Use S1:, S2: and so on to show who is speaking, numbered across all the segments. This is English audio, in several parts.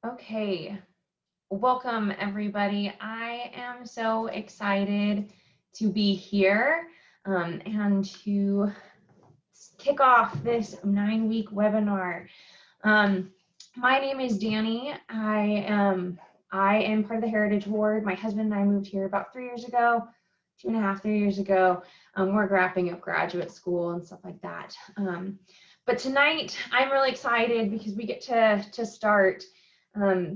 S1: Okay, welcome everybody. I am so excited to be here and to kick off this 9-week webinar. Um, my name is Danny. I am part of the Heritage Ward. My husband and I moved here about 3 years ago, 2.5, 3 years ago. We're wrapping up graduate school and stuff like that. But tonight I'm really excited because we get to start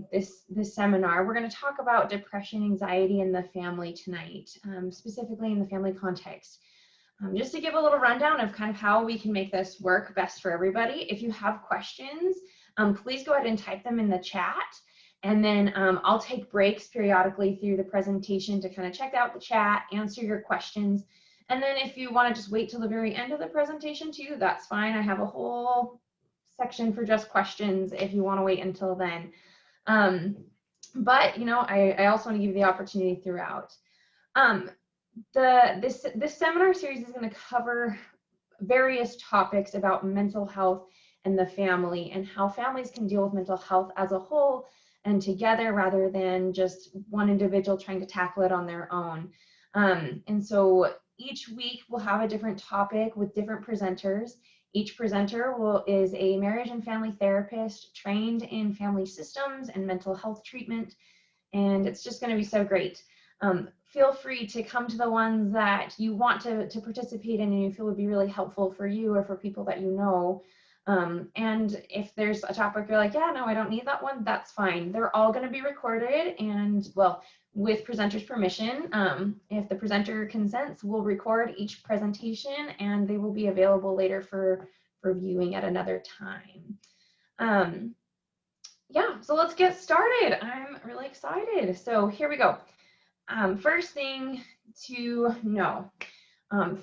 S1: this seminar. We're going to talk about depression, anxiety in the family tonight, specifically in the family context. Just to give a little rundown of kind of how we can make this work best for everybody. If you have questions, please go ahead and type them in the chat. And then I'll take breaks periodically through the presentation to kind of check out the chat, answer your questions. And then if you want to just wait till the very end of the presentation too, that's fine. I have a whole section for just questions if you want to wait until then. But you know, I also want to give you the opportunity throughout. This seminar series is going to cover various topics about mental health and the family and how families can deal with mental health as a whole and together rather than just one individual trying to tackle it on their own. And so each week we'll have a different topic with different presenters. Each presenter is a marriage and family therapist trained in family systems and mental health treatment, and it's just going to be so great. Feel free to come to the ones that you want to participate in and you feel would be really helpful for you or for people that you know. And if there's a topic you're like, yeah, no, I don't need that one, that's fine. They're all going to be recorded, and well, with presenters' permission, if the presenter consents, we'll record each presentation and they will be available later for viewing at another time. Yeah, so let's get started. I'm really excited. So here we go. First thing to know,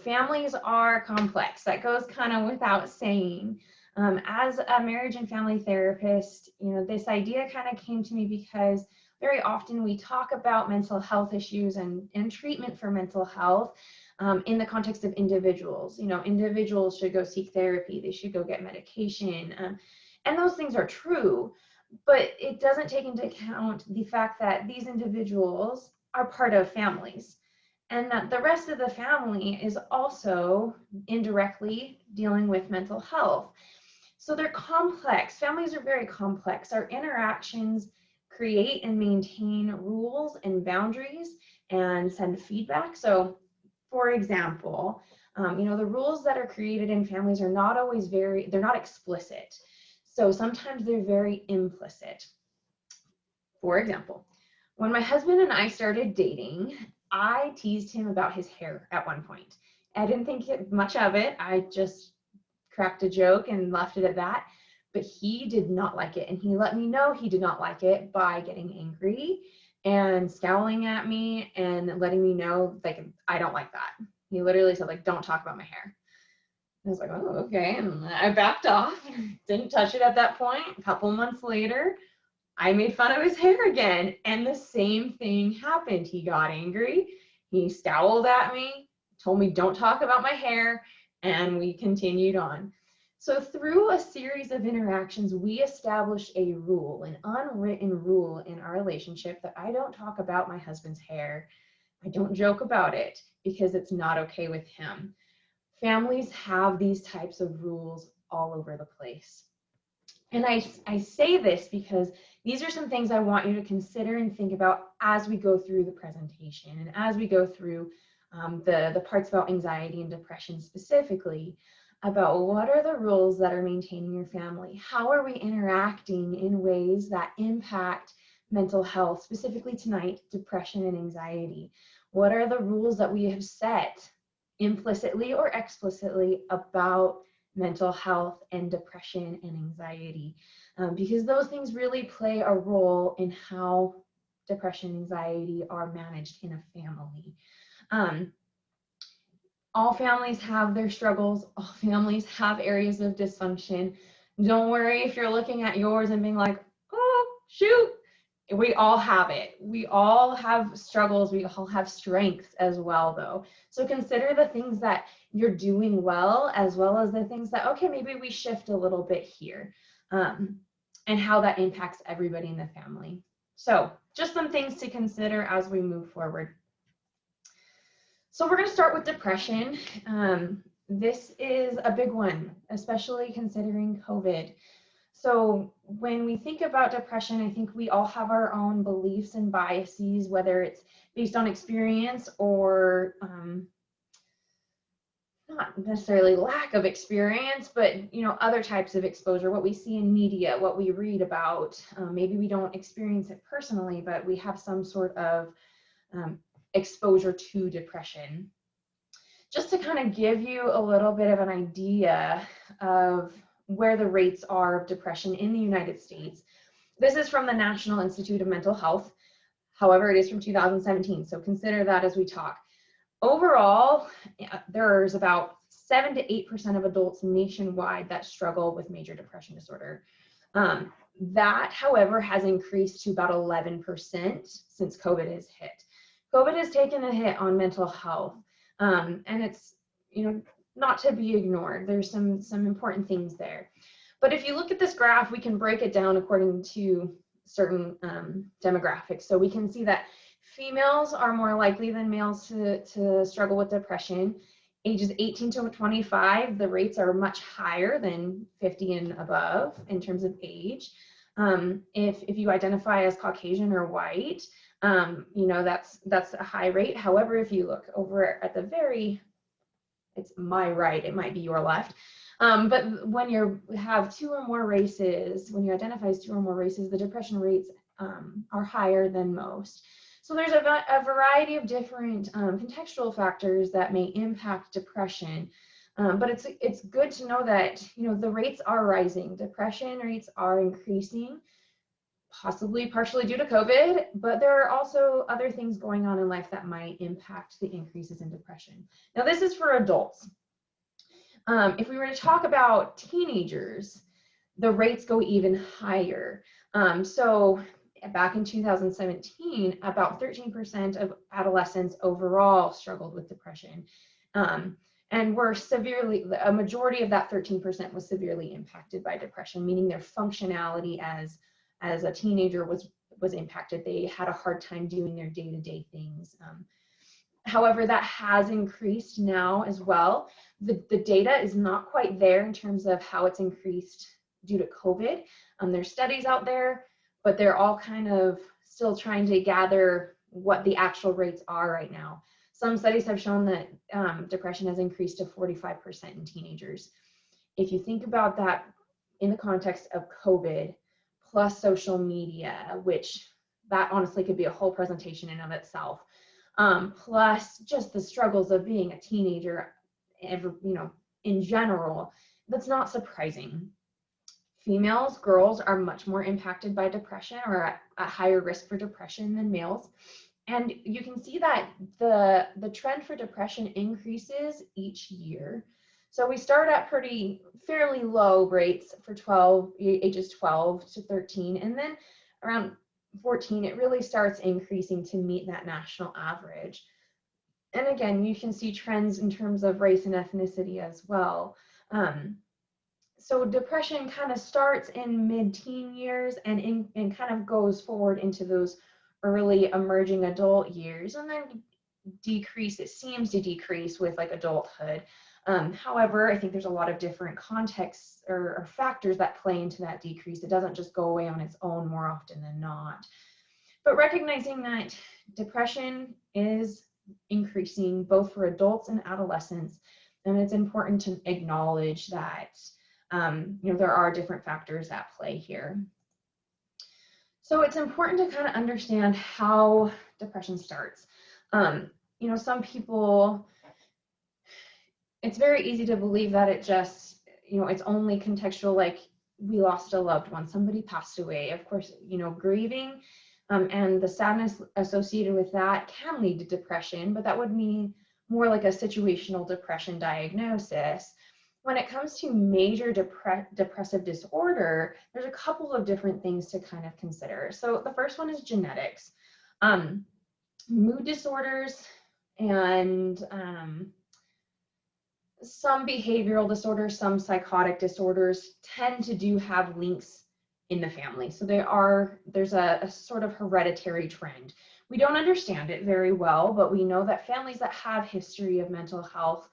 S1: families are complex. That goes kind of without saying. As a marriage and family therapist, you know, this idea kind of came to me because very often we talk about mental health issues and treatment for mental health in the context of individuals. You know, individuals should go seek therapy, they should go get medication, and those things are true, but it doesn't take into account the fact that these individuals are part of families and that the rest of the family is also indirectly dealing with mental health. So they're complex. Families are very complex. Our interactions create and maintain rules and boundaries and send feedback. So for example, you know, the rules that are created in families are not always they're not explicit. So sometimes they're very implicit. For example, when my husband and I started dating, I teased him about his hair at one point. I didn't think much of it. I just cracked a joke and left it at that. But he did not like it. And he let me know he did not like it by getting angry and scowling at me and letting me know, like, I don't like that. He literally said, like, don't talk about my hair. I was like, oh, okay. And I backed off, didn't touch it at that point. A couple months later, I made fun of his hair again, and the same thing happened. He got angry, he scowled at me, told me don't talk about my hair, and we continued on. So through a series of interactions, we established a rule, an unwritten rule in our relationship that I don't talk about my husband's hair. I don't joke about it because it's not okay with him. Families have these types of rules all over the place. And I say this because these are some things I want you to consider and think about as we go through the presentation and as we go through the parts about anxiety and depression specifically, about what are the rules that are maintaining your family? How are we interacting in ways that impact mental health, specifically tonight, depression and anxiety? What are the rules that we have set implicitly or explicitly about mental health and depression and anxiety, because those things really play a role in how depression and anxiety are managed in a family. All families have their struggles. All families have areas of dysfunction. Don't worry if you're looking at yours and being like, oh, shoot. We all have it. We all have struggles. We all have strengths as well, though. So consider the things that you're doing well as the things that, okay, maybe we shift a little bit here. and how that impacts everybody in the family. So just some things to consider as we move forward. So we're going to start with depression. This is a big one, especially considering COVID. So when we think about depression, I think we all have our own beliefs and biases, whether it's based on experience or not necessarily lack of experience, but other types of exposure, what we see in media, what we read about. Maybe we don't experience it personally, but we have some sort of exposure to depression. Just to kind of give you a little bit of an idea of where the rates are of depression in the United States. This is from the National Institute of Mental Health. However, it is from 2017, so consider that as we talk. Overall, there's about 7 to 8% of adults nationwide that struggle with major depression disorder. That, however, has increased to about 11% since COVID has hit. COVID has taken a hit on mental health, and it's not to be ignored. There's some important things there. But if you look at this graph, we can break it down according to certain demographics. So we can see that females are more likely than males to struggle with depression. Ages 18 to 25, the rates are much higher than 50 and above in terms of age. If you identify as Caucasian or white, that's a high rate. However, if you look over at the it's my right, it might be your left. But when you have two or more races, when you identify as two or more races, the depression rates are higher than most. So there's a variety of different contextual factors that may impact depression. But it's good to know that the rates are rising. Depression rates are increasing, possibly partially due to COVID, but there are also other things going on in life that might impact the increases in depression. Now, this is for adults. If we were to talk about teenagers, the rates go even higher. So back in 2017, about 13% of adolescents overall struggled with depression. And a majority of that 13% was severely impacted by depression, meaning their functionality as a teenager was impacted. They had a hard time doing their day-to-day things. However, that has increased now as well. The data is not quite there in terms of how it's increased due to COVID. There's studies out there, but they're all kind of still trying to gather what the actual rates are right now. Some studies have shown that depression has increased to 45% in teenagers. If you think about that in the context of COVID, plus social media, which that honestly could be a whole presentation in of itself, plus just the struggles of being a teenager, in general, that's not surprising. Females, girls are much more impacted by depression or at higher risk for depression than males. And you can see that the trend for depression increases each year. So we start at fairly low rates for ages 12 to 13, and then around 14, it really starts increasing to meet that national average. And again, you can see trends in terms of race and ethnicity as well. So depression kind of starts in mid-teen years and kind of goes forward into those early emerging adult years, and then it seems to decrease with like adulthood. However, I think there's a lot of different contexts or factors that play into that decrease. It doesn't just go away on its own more often than not. But recognizing that depression is increasing both for adults and adolescents, and it's important to acknowledge that there are different factors at play here. So it's important to kind of understand how depression starts. Some people, it's very easy to believe that it just, it's only contextual, like we lost a loved one, somebody passed away. Of course, grieving and the sadness associated with that can lead to depression, but that would mean more like a situational depression diagnosis. When it comes to major depressive disorder, there's a couple of different things to kind of consider. So the first one is genetics. Mood disorders and some behavioral disorders, some psychotic disorders tend to have links in the family. So there's a sort of hereditary trend. We don't understand it very well, but we know that families that have history of mental health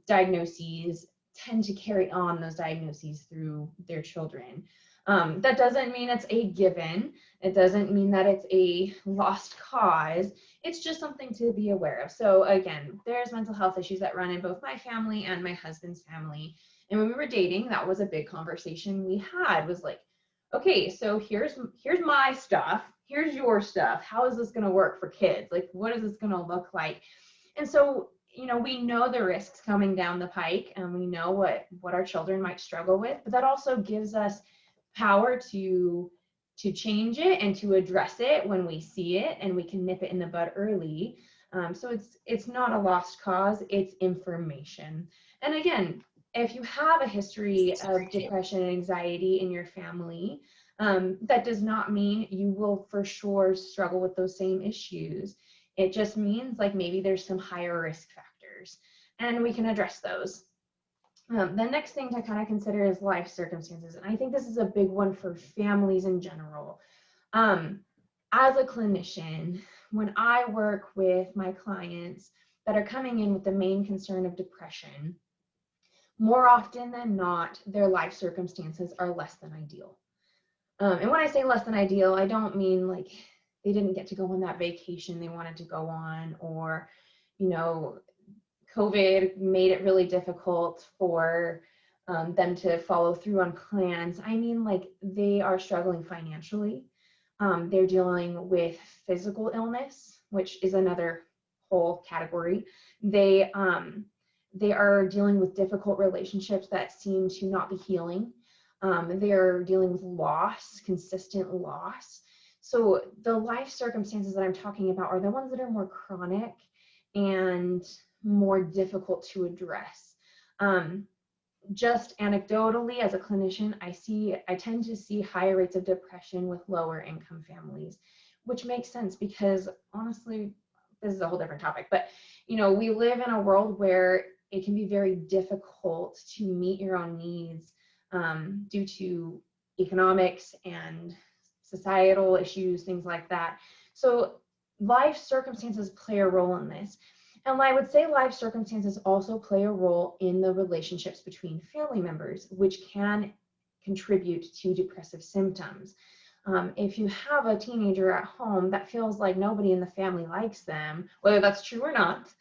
S1: diagnoses tend to carry on those diagnoses through their children. That doesn't mean it's a given. It doesn't mean that it's a lost cause. It's just something to be aware of. So again, there's mental health issues that run in both my family and my husband's family. And when we were dating, that was a big conversation we had, was like, okay, so here's my stuff, here's your stuff. How is this going to work for kids? Like, what is this going to look like? And so, we know the risks coming down the pike, and we know what our children might struggle with, but that also gives us power to change it and to address it when we see it, and we can nip it in the bud early. So it's not a lost cause, it's information. And again, if you have a history of depression and anxiety in your family, that does not mean you will for sure struggle with those same issues. It just means like maybe there's some higher risk factors, and we can address those. The next thing to kind of consider is life circumstances. And I think this is a big one for families in general. As a clinician, when I work with my clients that are coming in with the main concern of depression, more often than not, their life circumstances are less than ideal. And when I say less than ideal, I don't mean like they didn't get to go on that vacation they wanted to go on, or, COVID made it really difficult for them to follow through on plans. I mean, like, they are struggling financially. They're dealing with physical illness, which is another whole category. They are dealing with difficult relationships that seem to not be healing. They're dealing with loss, consistent loss. So the life circumstances that I'm talking about are the ones that are more chronic and more difficult to address. Just anecdotally, as a clinician, I tend to see higher rates of depression with lower income families, which makes sense because honestly, this is a whole different topic, but we live in a world where it can be very difficult to meet your own needs due to economics and societal issues, things like that. So life circumstances play a role in this. And I would say life circumstances also play a role in the relationships between family members, which can contribute to depressive symptoms. If you have a teenager at home that feels like nobody in the family likes them, whether that's true or not,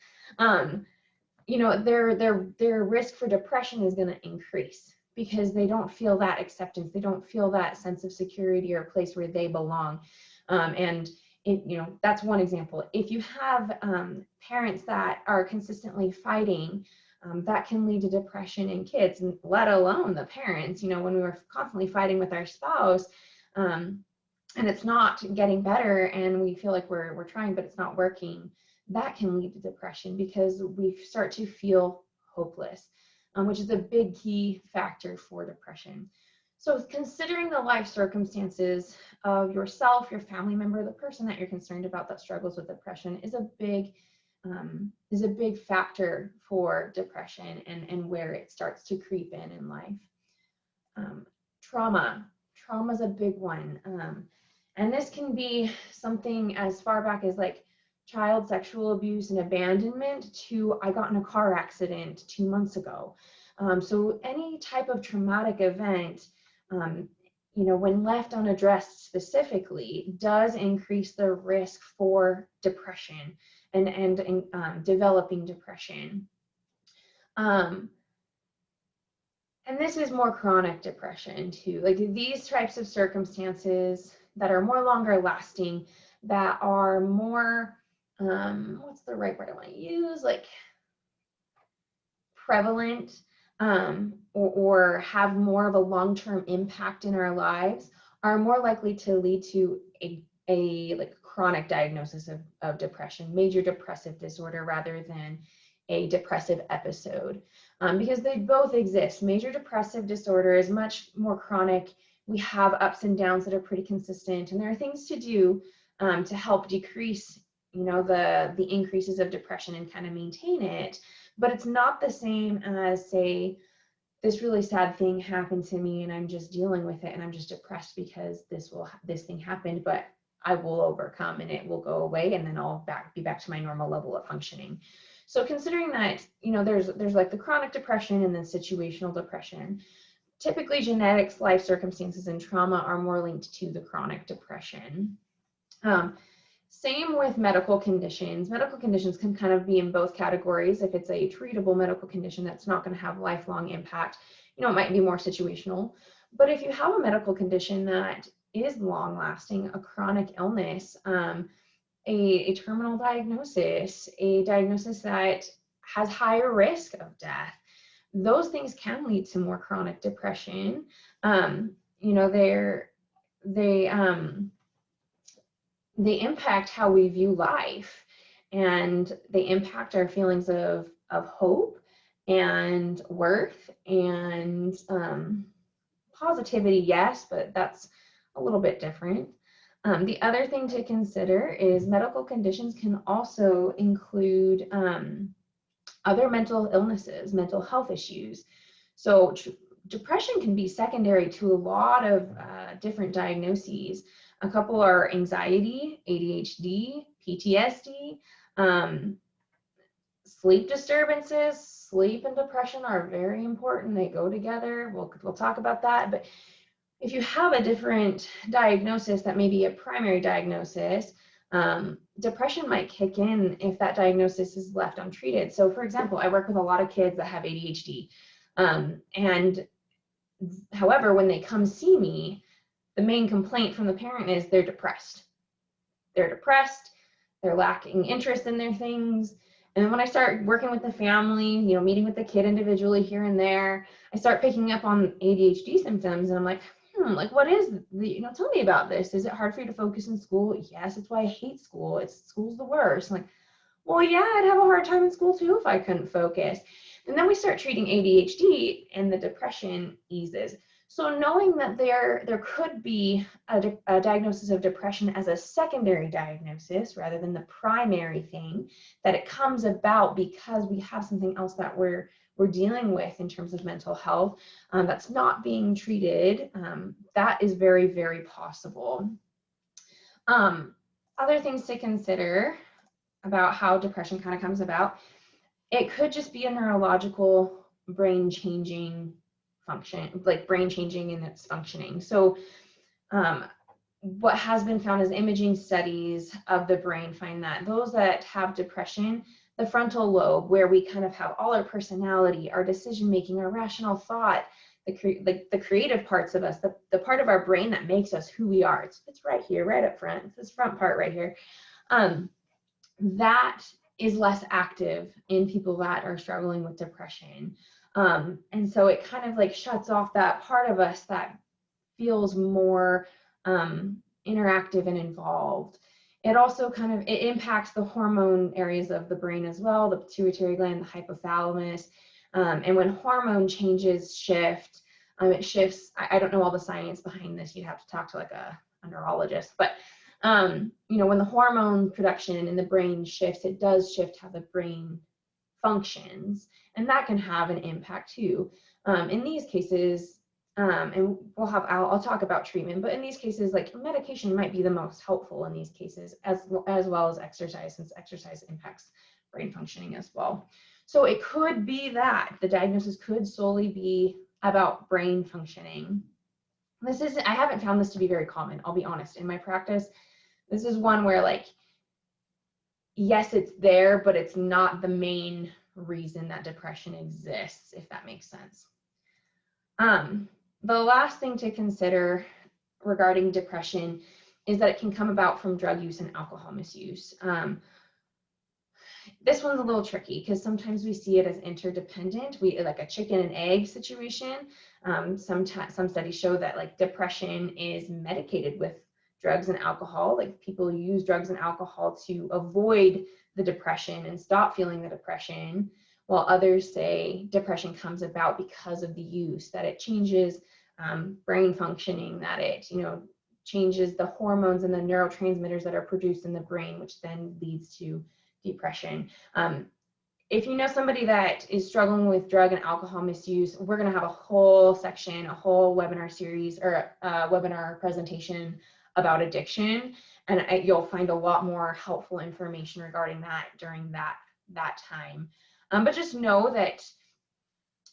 S1: their risk for depression is going to increase because they don't feel that acceptance. They don't feel that sense of security or a place where they belong. That's one example. If you have parents that are consistently fighting, that can lead to depression in kids, and let alone the parents. When we were constantly fighting with our spouse, and it's not getting better, and we feel like we're trying, but it's not working, that can lead to depression because we start to feel hopeless, which is a big key factor for depression. So considering the life circumstances of yourself, your family member, the person that you're concerned about that struggles with depression is a big factor for depression and where it starts to creep in life. Trauma is a big one. And this can be something as far back as like child sexual abuse and abandonment to I got in a car accident 2 months ago. So any type of traumatic event, when left unaddressed specifically, does increase the risk for depression and developing depression. And this is more chronic depression too. Like these types of circumstances that are more longer lasting, that are more, what's the right word I want to use? Like prevalent, or have more of a long-term impact in our lives, are more likely to lead to a like chronic diagnosis of depression, major depressive disorder, rather than a depressive episode, because they both exist. Major depressive disorder is much more chronic. We have ups and downs that are pretty consistent, and there are things to do to help decrease, the increases of depression and kind of maintain it. But it's not the same as, say, this really sad thing happened to me and I'm just dealing with it and I'm just depressed because this thing happened, but I will overcome and it will go away and then I'll be back to my normal level of functioning. So considering that, there's like the chronic depression and then situational depression. Typically genetics, life circumstances, and trauma are more linked to the chronic depression. Same with medical conditions. Medical conditions can kind of be in both categories. If it's a treatable medical condition that's not going to have lifelong impact, it might be more situational. But if you have a medical condition that is long lasting, a chronic illness, a terminal diagnosis, a diagnosis that has higher risk of death, those things can lead to more chronic depression. They impact how we view life, and they impact our feelings of hope and worth and positivity, yes, but that's a little bit different. The other thing to consider is medical conditions can also include other mental illnesses, mental health issues. So depression can be secondary to a lot of different diagnoses. A couple are anxiety, ADHD, PTSD, sleep disturbances. Sleep and depression are very important. They go together. We'll talk about that. But if you have a different diagnosis that may be a primary diagnosis, depression might kick in if that diagnosis is left untreated. So for example, I work with a lot of kids that have ADHD. And however, when they come see me, the main complaint from the parent is they're depressed. They're depressed, they're lacking interest in their things. And then when I start working with the family, meeting with the kid individually here and there, I start picking up on ADHD symptoms, and I'm like, what is tell me about this. Is it hard for you to focus in school? Yes, it's why I hate school. School's the worst. I'm like, well, yeah, I'd have a hard time in school too if I couldn't focus. And then we start treating ADHD and the depression eases. So knowing that there could be a diagnosis of depression as a secondary diagnosis rather than the primary thing, that it comes about because we have something else that we're dealing with in terms of mental health that's not being treated, that is very, very possible. Other things to consider about how depression kind of comes about: it could just be a neurological brain changing function, like brain changing in its functioning. So what has been found is imaging studies of the brain find that those that have depression, the frontal lobe, where we kind of have all our personality, our decision making, our rational thought, the creative parts of us, the part of our brain that makes us who we are, it's right here, right up front. It's this front part right here. That is less active in people that are struggling with depression. And so it kind of like shuts off that part of us that feels more interactive and involved. It also it impacts the hormone areas of the brain as well, the pituitary gland, the hypothalamus. And when hormone changes shift, it shifts. I don't know all the science behind this. You'd have to talk to like a neurologist, but when the hormone production in the brain shifts, it does shift how the brain functions, and that can have an impact too. In these cases, and I'll talk about treatment, but in these cases, like medication might be the most helpful in these cases, as well as exercise, since exercise impacts brain functioning as well. So it could be that the diagnosis could solely be about brain functioning. I haven't found this to be very common, I'll be honest. In my practice, this is one where, like, yes, it's there, but it's not the main reason that depression exists, if that makes sense. The last thing to consider regarding depression is that it can come about from drug use and alcohol misuse. This one's a little tricky because sometimes we see it as interdependent, like a chicken and egg situation. Some studies show that like depression is medicated with drugs and alcohol. Like people use drugs and alcohol to avoid the depression and stop feeling the depression, while others say depression comes about because of the use, that it changes brain functioning, that it changes the hormones and the neurotransmitters that are produced in the brain, which then leads to depression. if you know somebody that is struggling with drug and alcohol misuse, we're going to have a whole section, a whole webinar series or a webinar presentation about addiction. And you'll find a lot more helpful information regarding that during that time. But just know that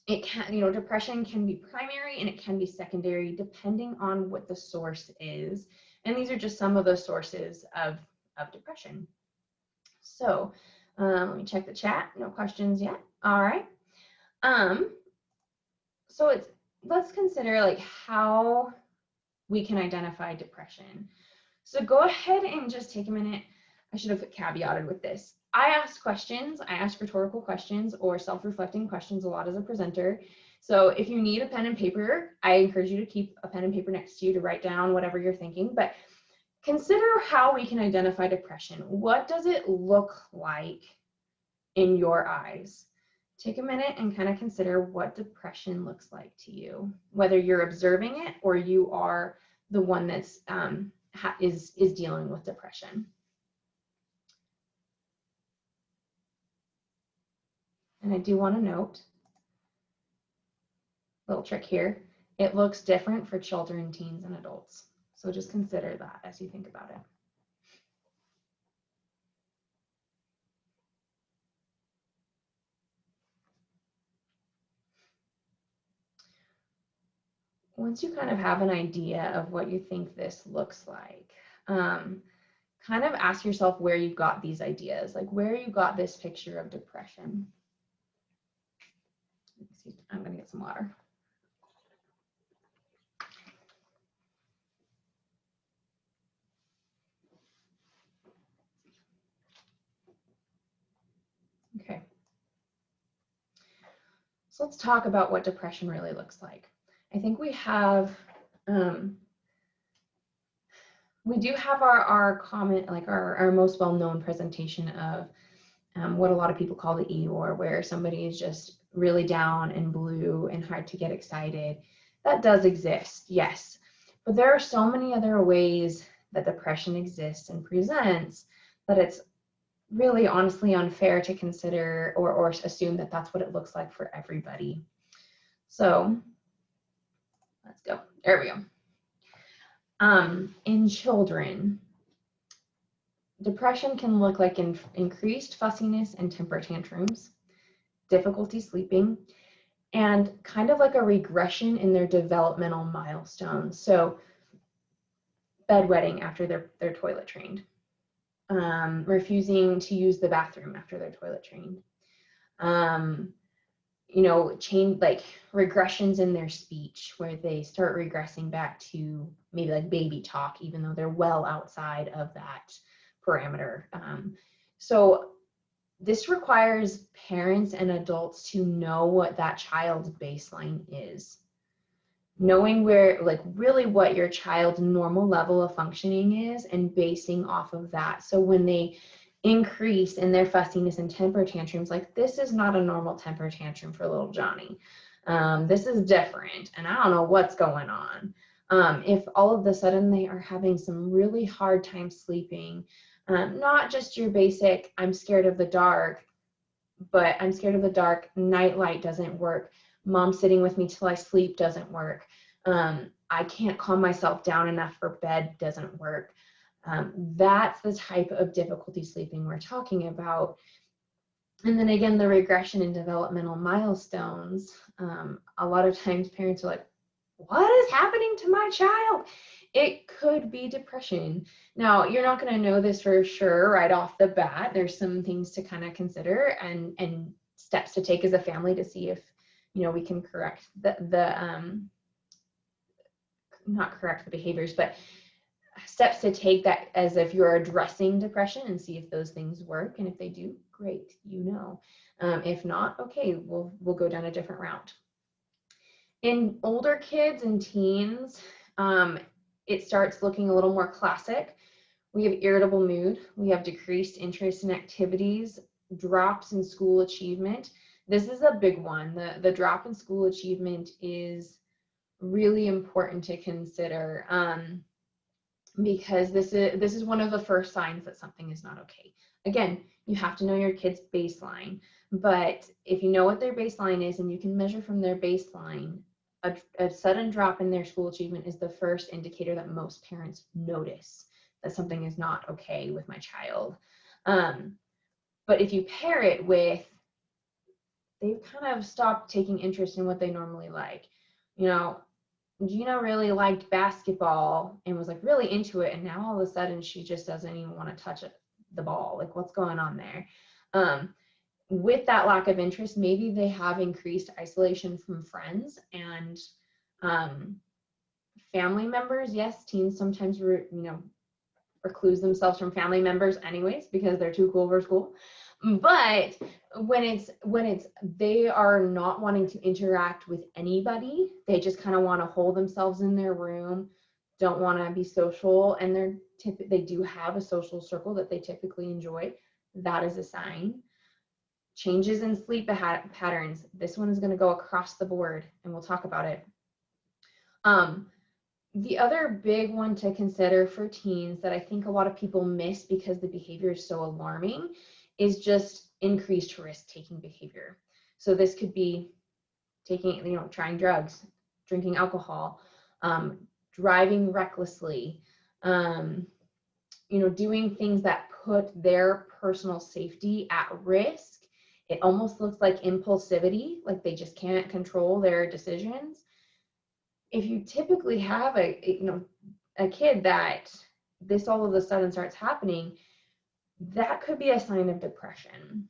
S1: it can, depression can be primary and it can be secondary depending on what the source is. And these are just some of the sources of depression. So let me check the chat. No questions yet. All right. So let's consider like how we can identify depression. So go ahead and just take a minute. I should have caveated with this. I ask questions. I ask rhetorical questions or self-reflecting questions a lot as a presenter. So if you need a pen and paper, I encourage you to keep a pen and paper next to you to write down whatever you're thinking. But consider how we can identify depression. What does it look like in your eyes? Take a minute and kind of consider what depression looks like to you, whether you're observing it or you are the one that's is dealing with depression. And I do want to note, little trick here, it looks different for children, teens, and adults. So just consider that as you think about it. Once you kind of have an idea of what you think this looks like, kind of ask yourself where you got these ideas, like where you got this picture of depression. I'm going to get some water. Okay. So let's talk about what depression really looks like. I think we have, we do have our common, like our most well-known presentation of what a lot of people call the Eeyore, where somebody is just really down and blue and hard to get excited. That does exist, yes. But there are so many other ways that depression exists and presents that it's really honestly unfair to consider or assume that that's what it looks like for everybody. So let's go. There we go. In children, depression can look like increased fussiness and temper tantrums, difficulty sleeping, and kind of like a regression in their developmental milestones. So bedwetting after they're toilet trained, refusing to use the bathroom after they're toilet trained, change, like regressions in their speech where they start regressing back to maybe like baby talk, even though they're well outside of that parameter. So this requires parents and adults to know what that child's baseline is. Knowing where, like really what your child's normal level of functioning is and basing off of that. So when they increase in their fussiness and temper tantrums, like this is not a normal temper tantrum for little Johnny. This is different and I don't know what's going on. If all of a sudden they are having some really hard time sleeping, not just your basic, I'm scared of the dark, but I'm scared of the dark, nightlight doesn't work, mom sitting with me till I sleep doesn't work, I can't calm myself down enough for bed doesn't work. That's the type of difficulty sleeping we're talking about. And then again, the regression in developmental milestones, a lot of times parents are like, what is happening to my child? It could be depression. Now, you're not going to know this for sure right off the bat. There's some things to kind of consider and steps to take as a family to see if, we can correct not correct the behaviors, but steps to take that as if you're addressing depression and see if those things work. And if they do, great, if not, okay, we'll go down a different route. In older kids and teens, it starts looking a little more classic. We have irritable mood, we have decreased interest in activities, drops in school achievement. This is a big one. The drop in school achievement is really important to consider, because this is one of the first signs that something is not okay. Again, you have to know your kid's baseline, But if you know what their baseline is and you can measure from their baseline, a sudden drop in their school achievement is the first indicator that most parents notice that something is not okay with my child. But if you pair it with, they've kind of stopped taking interest in what they normally like. You know, Gina really liked basketball and was like really into it, and now all of a sudden she just doesn't even want to touch the ball. Like, what's going on there? With that lack of interest, maybe they have increased isolation from friends and family members. Yes, teens sometimes recluse themselves from family members anyways because they're too cool for school. But when it's they are not wanting to interact with anybody, they just kind of want to hold themselves in their room, don't want to be social, and they do have a social circle that they typically enjoy, that is a sign. Changes in sleep patterns. This one is going to go across the board, and we'll talk about it. The other big one to consider for teens that I think a lot of people miss because the behavior is so alarming is just increased risk-taking behavior. So this could be trying drugs, drinking alcohol, driving recklessly, doing things that put their personal safety at risk. It almost looks like impulsivity, like they just can't control their decisions. If you typically have a kid that this all of a sudden starts happening, that could be a sign of depression.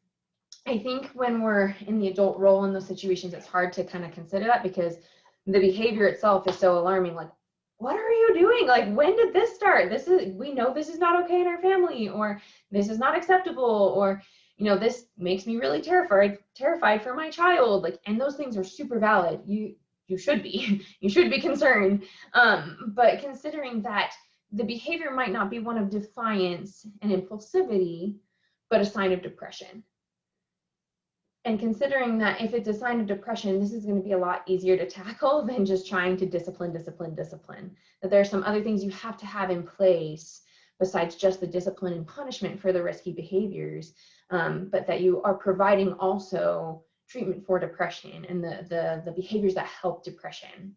S1: I think when we're in the adult role in those situations, it's hard to kind of consider that because the behavior itself is so alarming. Like, what are you doing? Like, when did this start? We know this is not okay in our family, or this is not acceptable, or this makes me really terrified for my child. Like, and those things are super valid. You should be concerned. But considering that the behavior might not be one of defiance and impulsivity, but a sign of depression. And considering that if it's a sign of depression, this is going to be a lot easier to tackle than just trying to discipline. That there are some other things you have to have in place besides just the discipline and punishment for the risky behaviors, but that you are providing also treatment for depression and the behaviors that help depression.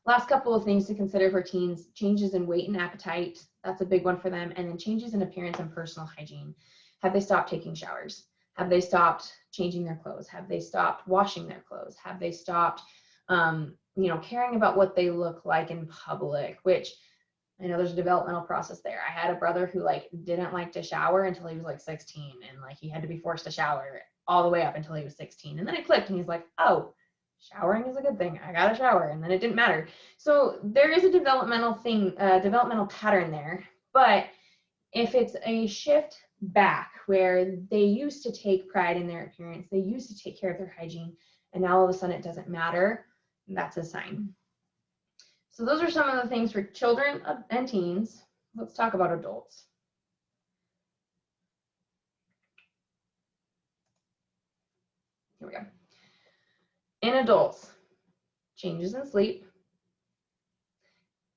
S1: Last couple of things to consider for teens: changes in weight and appetite. That's a big one for them. And then changes in appearance and personal hygiene. Have they stopped taking showers? Have they stopped changing their clothes? Have they stopped washing their clothes? Have they stopped, caring about what they look like in public? Which I know there's a developmental process there. I had a brother who didn't like to shower until he was 16, and he had to be forced to shower all the way up until he was 16. And then it clicked, and he's like, oh, showering is a good thing. I got to shower, and then it didn't matter. So there is a developmental pattern there. But if it's a shift back where they used to take pride in their appearance, they used to take care of their hygiene, and now all of a sudden it doesn't matter, that's a sign. So those are some of the things for children and teens. Let's talk about adults. Here we go. In adults, changes in sleep,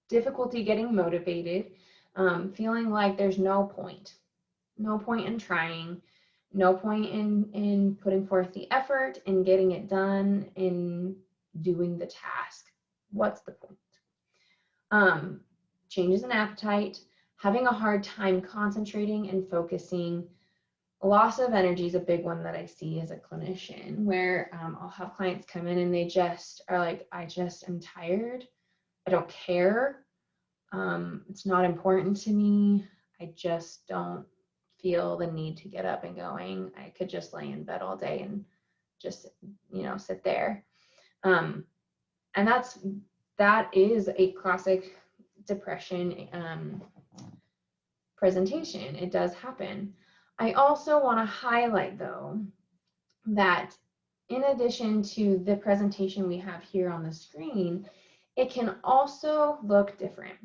S1: difficulty getting motivated, feeling like there's no point in trying, no point in putting forth the effort, in getting it done, in doing the task. What's the point? Changes in appetite, having a hard time concentrating and focusing. Loss of energy is a big one that I see as a clinician, where I'll have clients come in and they just are like, I just am tired. I don't care. It's not important to me. I just don't feel the need to get up and going. I could just lay in bed all day and just, sit there. And that is a classic depression presentation. It does happen. I also want to highlight, though, that in addition to the presentation we have here on the screen, it can also look different.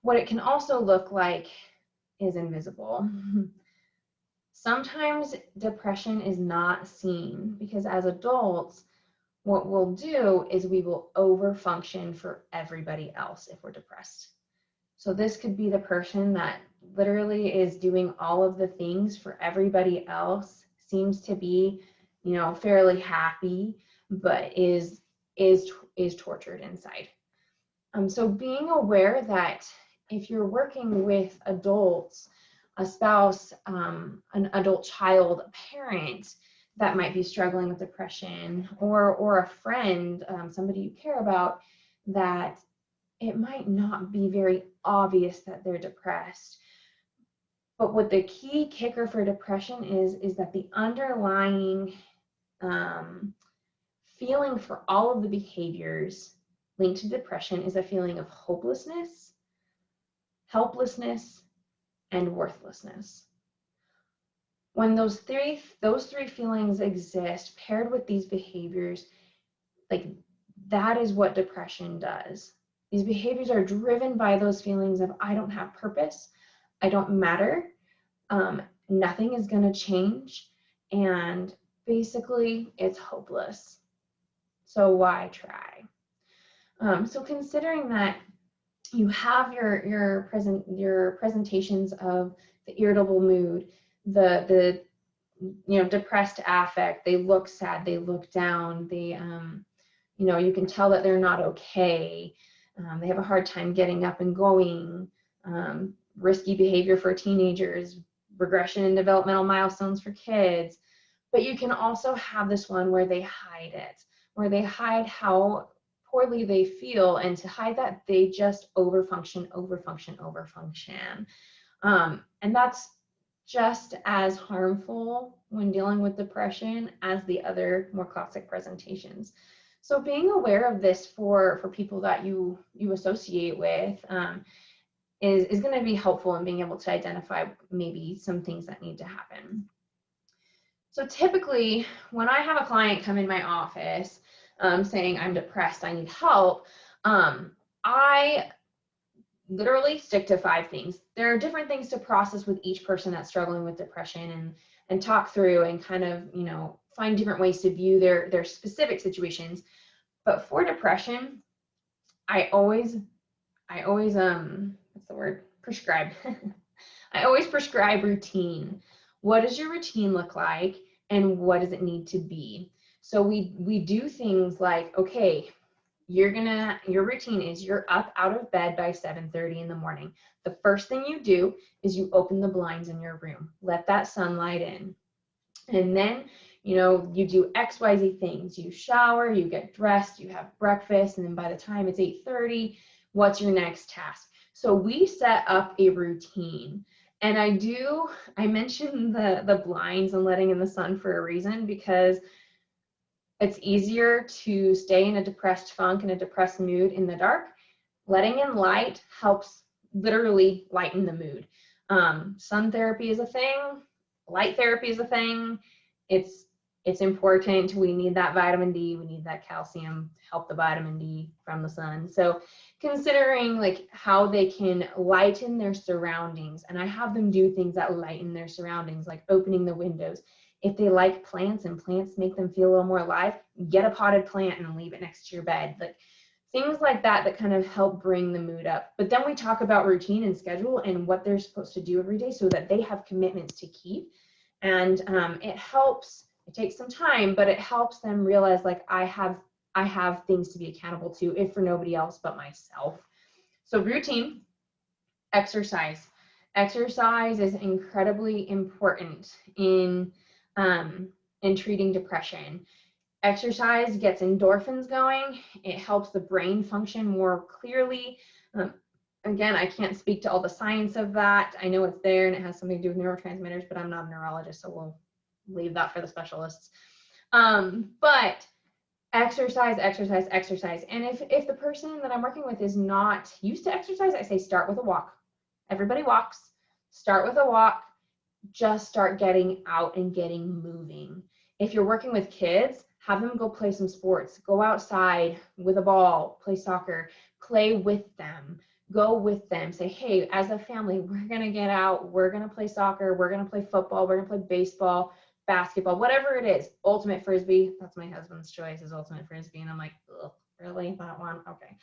S1: What it can also look like is invisible. Sometimes depression is not seen because as adults, what we'll do is we will overfunction for everybody else if we're depressed. So this could be the person that literally is doing all of the things for everybody else, seems to be, fairly happy, but is tortured inside. So being aware that if you're working with adults, a spouse, an adult child, a parent that might be struggling with depression, or a friend, somebody you care about, that it might not be very obvious that they're depressed. But what the key kicker for depression is that the underlying feeling for all of the behaviors linked to depression is a feeling of hopelessness, helplessness, and worthlessness. When those three feelings exist paired with these behaviors, like, that is what depression does. These behaviors are driven by those feelings of I don't have purpose, I don't matter, nothing is going to change, and basically it's hopeless. So why try? So considering that you have your presentations of the irritable mood, the depressed affect, they look sad, they look down, they you can tell that they're not okay, they have a hard time getting up and going, risky behavior for teenagers, regression in developmental milestones for kids. But you can also have this one where they hide it, where they hide how poorly they feel, and to hide that, they just overfunction. And that's just as harmful when dealing with depression as the other more classic presentations. So being aware of this for people that you associate with is going to be helpful in being able to identify maybe some things that need to happen. So typically, when I have a client come in my office saying I'm depressed, I need help, I literally stick to 5 things. There are different things to process with each person that's struggling with depression, and talk through and kind of, find different ways to view their specific situations. But for depression, I always what's the word? Prescribe. I always prescribe routine. What does your routine look like, and what does it need to be? So we do things like, okay, your routine is you're up out of bed by 7:30 in the morning. The first thing you do is you open the blinds in your room. Let that sunlight in. And then, you do XYZ things. You shower, you get dressed, you have breakfast, and then by the time it's 8:30, what's your next task? So we set up a routine. And I mentioned the blinds and letting in the sun for a reason, because it's easier to stay in a depressed funk and a depressed mood in the dark. Letting in light helps literally lighten the mood. Sun therapy is a thing. Light therapy is a thing. It's important. We need that vitamin D. We need that calcium to help the vitamin D from the sun. So considering like how they can lighten their surroundings, and I have them do things that lighten their surroundings, like opening the windows. If they like plants and plants make them feel a little more alive, get a potted plant and leave it next to your bed. Like things like that kind of help bring the mood up. But then we talk about routine and schedule and what they're supposed to do every day so that they have commitments to keep. And it helps. It takes some time, but it helps them realize, like, I have things to be accountable to, if for nobody else but myself. So routine, exercise. Exercise is incredibly important in treating depression. Exercise gets endorphins going. It helps the brain function more clearly. Again, I can't speak to all the science of that. I know it's there and it has something to do with neurotransmitters, but I'm not a neurologist, so we'll leave that for the specialists. But exercise. And if the person that I'm working with is not used to exercise, I say start with a walk. Everybody walks. Start with a walk. Just start getting out and getting moving. If you're working with kids, have them go play some sports. Go outside with a ball, play soccer, play with them. Go with them. Say, hey, as a family, we're going to get out. We're going to play soccer. We're going to play football. We're going to play baseball, basketball, whatever it is. Ultimate Frisbee. That's my husband's choice, is Ultimate Frisbee. And I'm like, ugh, really? That one? Okay.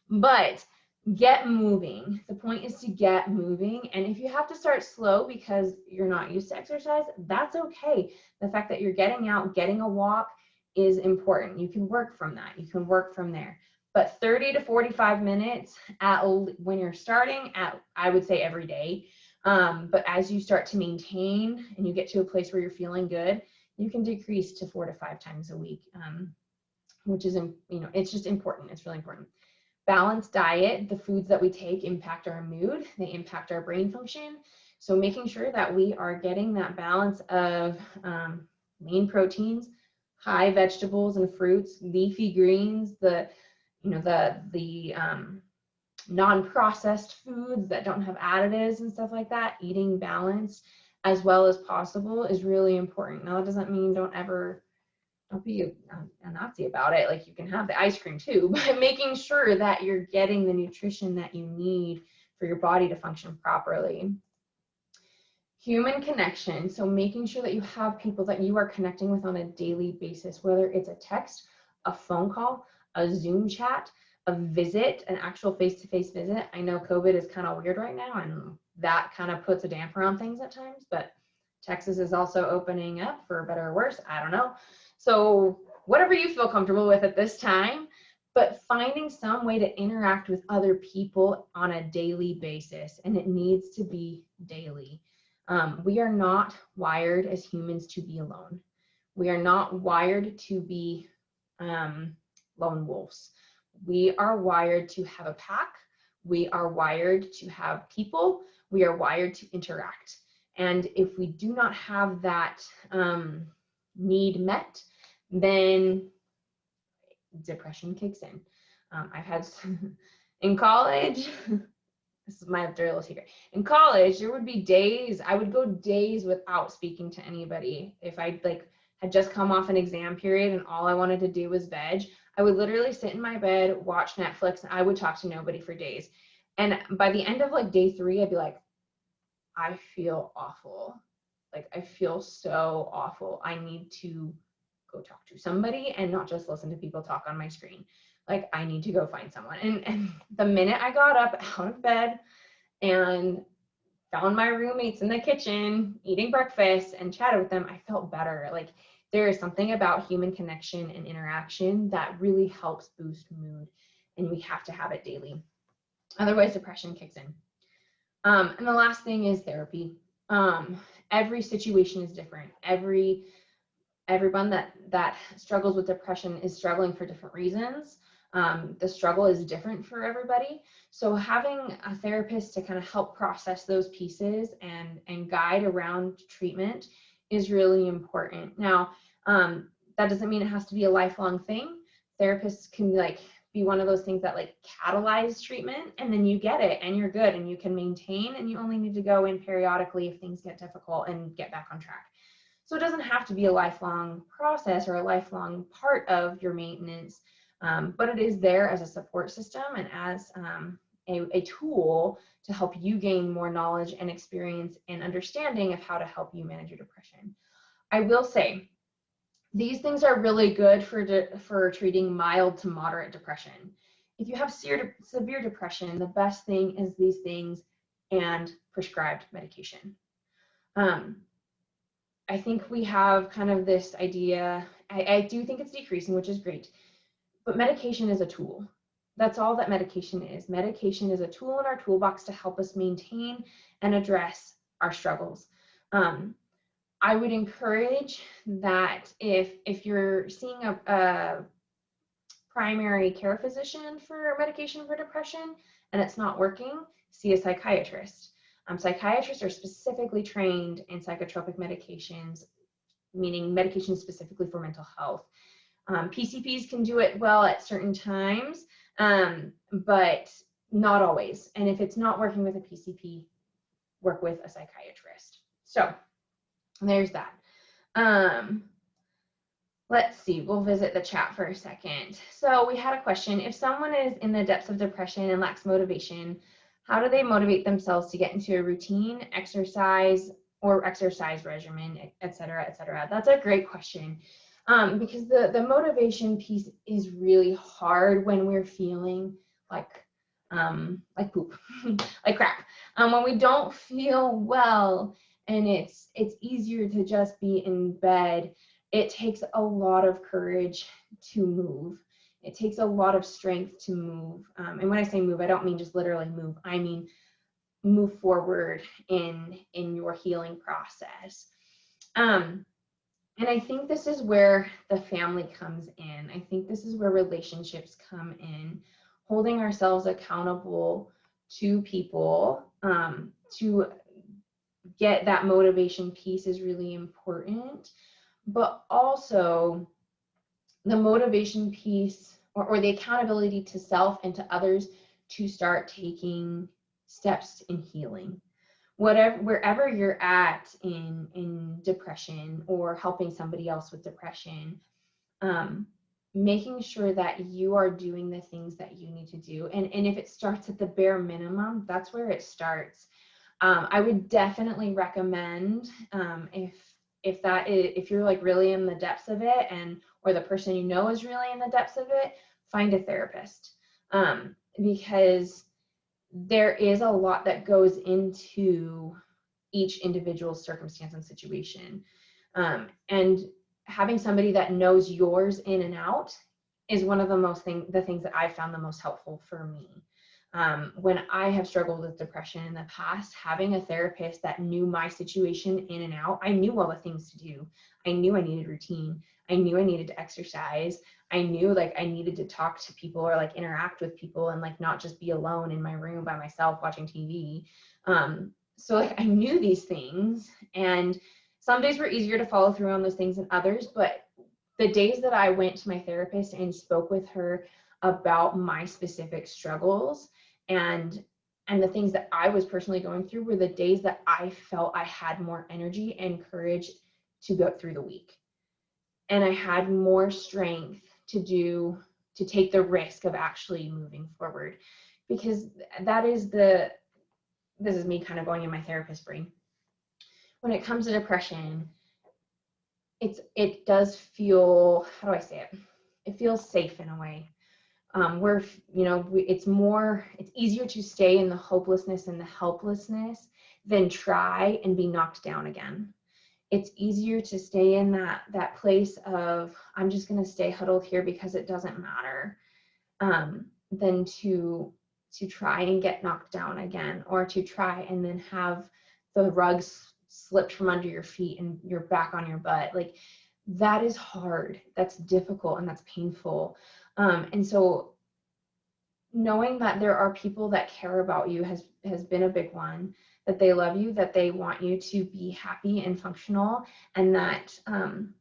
S1: But get moving. The point is to get moving. And if you have to start slow because you're not used to exercise, that's okay. The fact that you're getting out, getting a walk is important. You can work from that. You can work from there. But 30 to 45 minutes when you're starting at, I would say every day. But as you start to maintain and you get to a place where you're feeling good, you can decrease to 4 to 5 times a week, which is, it's just important. It's really important. Balanced diet, the foods that we take impact our mood, they impact our brain function. So making sure that we are getting that balance of lean proteins, high vegetables and fruits, leafy greens, the non-processed foods that don't have additives and stuff like that, eating balanced as well as possible is really important. Now that doesn't mean don't be a Nazi about it. Like, you can have the ice cream too, but making sure that you're getting the nutrition that you need for your body to function properly. Human connection. So making sure that you have people that you are connecting with on a daily basis, whether it's a text, a phone call, a Zoom chat, a visit, an actual face-to-face visit. I know COVID is kind of weird right now, and that kind of puts a damper on things at times, but Texas is also opening up, for better or worse, I don't know. So whatever you feel comfortable with at this time, but finding some way to interact with other people on a daily basis, and it needs to be daily. We are not wired as humans to be alone. We are not wired to be lone wolves. We are wired to have a pack. We are wired to have people. We are wired to interact. And if we do not have that need met, then depression kicks in. I've had in college, this is my dirty little secret. In college, there would be days, I would go days without speaking to anybody. If I had just come off an exam period and all I wanted to do was veg, I would literally sit in my bed, watch Netflix, and I would talk to nobody for days. And by the end of day 3, I'd be like, I feel awful. I feel so awful. I need to go talk to somebody and not just listen to people talk on my screen. I need to go find someone. And the minute I got up out of bed and found my roommates in the kitchen eating breakfast and chatted with them, I felt better. There is something about human connection and interaction that really helps boost mood, and we have to have it daily. Otherwise, depression kicks in. And the last thing is therapy. Every situation is different. Everyone that struggles with depression is struggling for different reasons. The struggle is different for everybody. So having a therapist to kind of help process those pieces and guide around treatment is really important. Now, that doesn't mean it has to be a lifelong thing. Therapists can be one of those things that catalyze treatment, and then you get it and you're good and you can maintain, and you only need to go in periodically if things get difficult and get back on track. So it doesn't have to be a lifelong process or a lifelong part of your maintenance, but it is there as a support system and as a tool to help you gain more knowledge and experience and understanding of how to help you manage your depression. I will say, these things are really good for treating mild to moderate depression. If you have severe depression, the best thing is these things and prescribed medication. I think we have kind of this idea, I do think it's decreasing, which is great, but medication is a tool. That's all that medication is. Medication is a tool in our toolbox to help us maintain and address our struggles. I would encourage that if you're seeing a primary care physician for medication for depression and it's not working, see a psychiatrist. Psychiatrists are specifically trained in psychotropic medications, meaning medications specifically for mental health. PCPs can do it well at certain times, but not always. And if it's not working with a PCP, work with a psychiatrist. So there's that. Let's see, we'll visit the chat for a second. So we had a question: if someone is in the depths of depression and lacks motivation, how do they motivate themselves to get into a routine, exercise regimen, et cetera, et cetera? That's a great question, because the motivation piece is really hard when we're feeling like poop, like crap. When we don't feel well and it's easier to just be in bed, it takes a lot of courage to move. It takes a lot of strength to move. And when I say move, I don't mean just literally move. I mean move forward in your healing process. And I think this is where the family comes in. I think this is where relationships come in, holding ourselves accountable to people, to get that motivation piece is really important. But also the motivation piece, or the accountability to self and to others to start taking steps in healing. Wherever you're at in depression or helping somebody else with depression, making sure that you are doing the things that you need to do. And if it starts at the bare minimum, that's where it starts. I would definitely recommend, if you're like really in the depths of it, or the person you know is really in the depths of it, find a therapist, because there is a lot that goes into each individual's circumstance and situation. And having somebody that knows yours in and out is one of the things that I found the most helpful for me. When I have struggled with depression in the past, having a therapist that knew my situation in and out, I knew all the things to do. I knew I needed routine. I knew I needed to exercise. I knew like I needed to talk to people or like interact with people and like not just be alone in my room by myself watching TV. So like I knew these things, and some days were easier to follow through on those things than others. But the days that I went to my therapist and spoke with her about my specific struggles and the things that I was personally going through were the days that I felt I had more energy and courage to go through the week. And I had more strength to take the risk of actually moving forward, because this is me kind of going in my therapist brain. When it comes to depression, it does feel, how do I say it? It feels safe in a way. It's easier to stay in the hopelessness and the helplessness than try and be knocked down again. It's easier to stay in that place of, I'm just going to stay huddled here because it doesn't matter, than to try and get knocked down again, or to try and then have the rugs slipped from under your feet and you're back on your butt. Like, that is hard, that's difficult, and that's painful. And so knowing that there are people that care about you has been a big one, that they love you, that they want you to be happy and functional, and that, having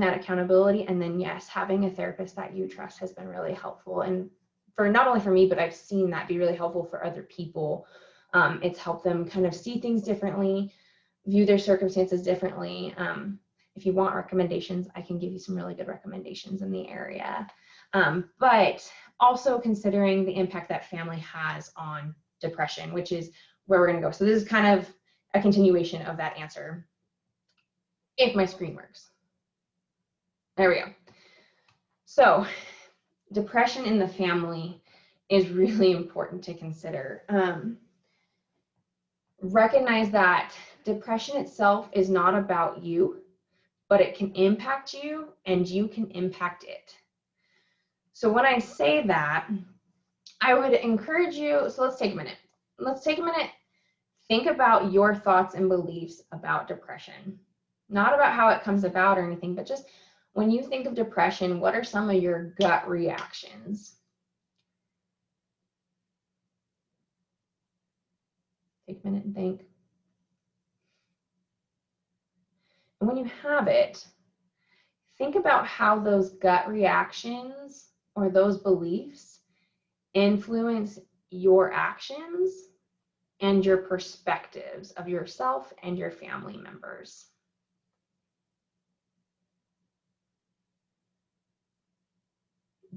S1: that accountability, and then yes, having a therapist that you trust has been really helpful. And for not only for me, but I've seen that be really helpful for other people. It's helped them kind of see things differently, view their circumstances differently. If you want recommendations, I can give you some really good recommendations in the area. But also considering the impact that family has on depression, which is where we're going to go. So this is kind of a continuation of that answer. If my screen works. There we go. So depression in the family is really important to consider. Recognize that depression itself is not about you, but it can impact you and you can impact it. So when I say that, I would encourage you, so let's take a minute. Think about your thoughts and beliefs about depression. Not about how it comes about or anything, but just when you think of depression, what are some of your gut reactions? Take a minute and think. And when you have it, think about how those gut reactions or those beliefs influence your actions and your perspectives of yourself and your family members.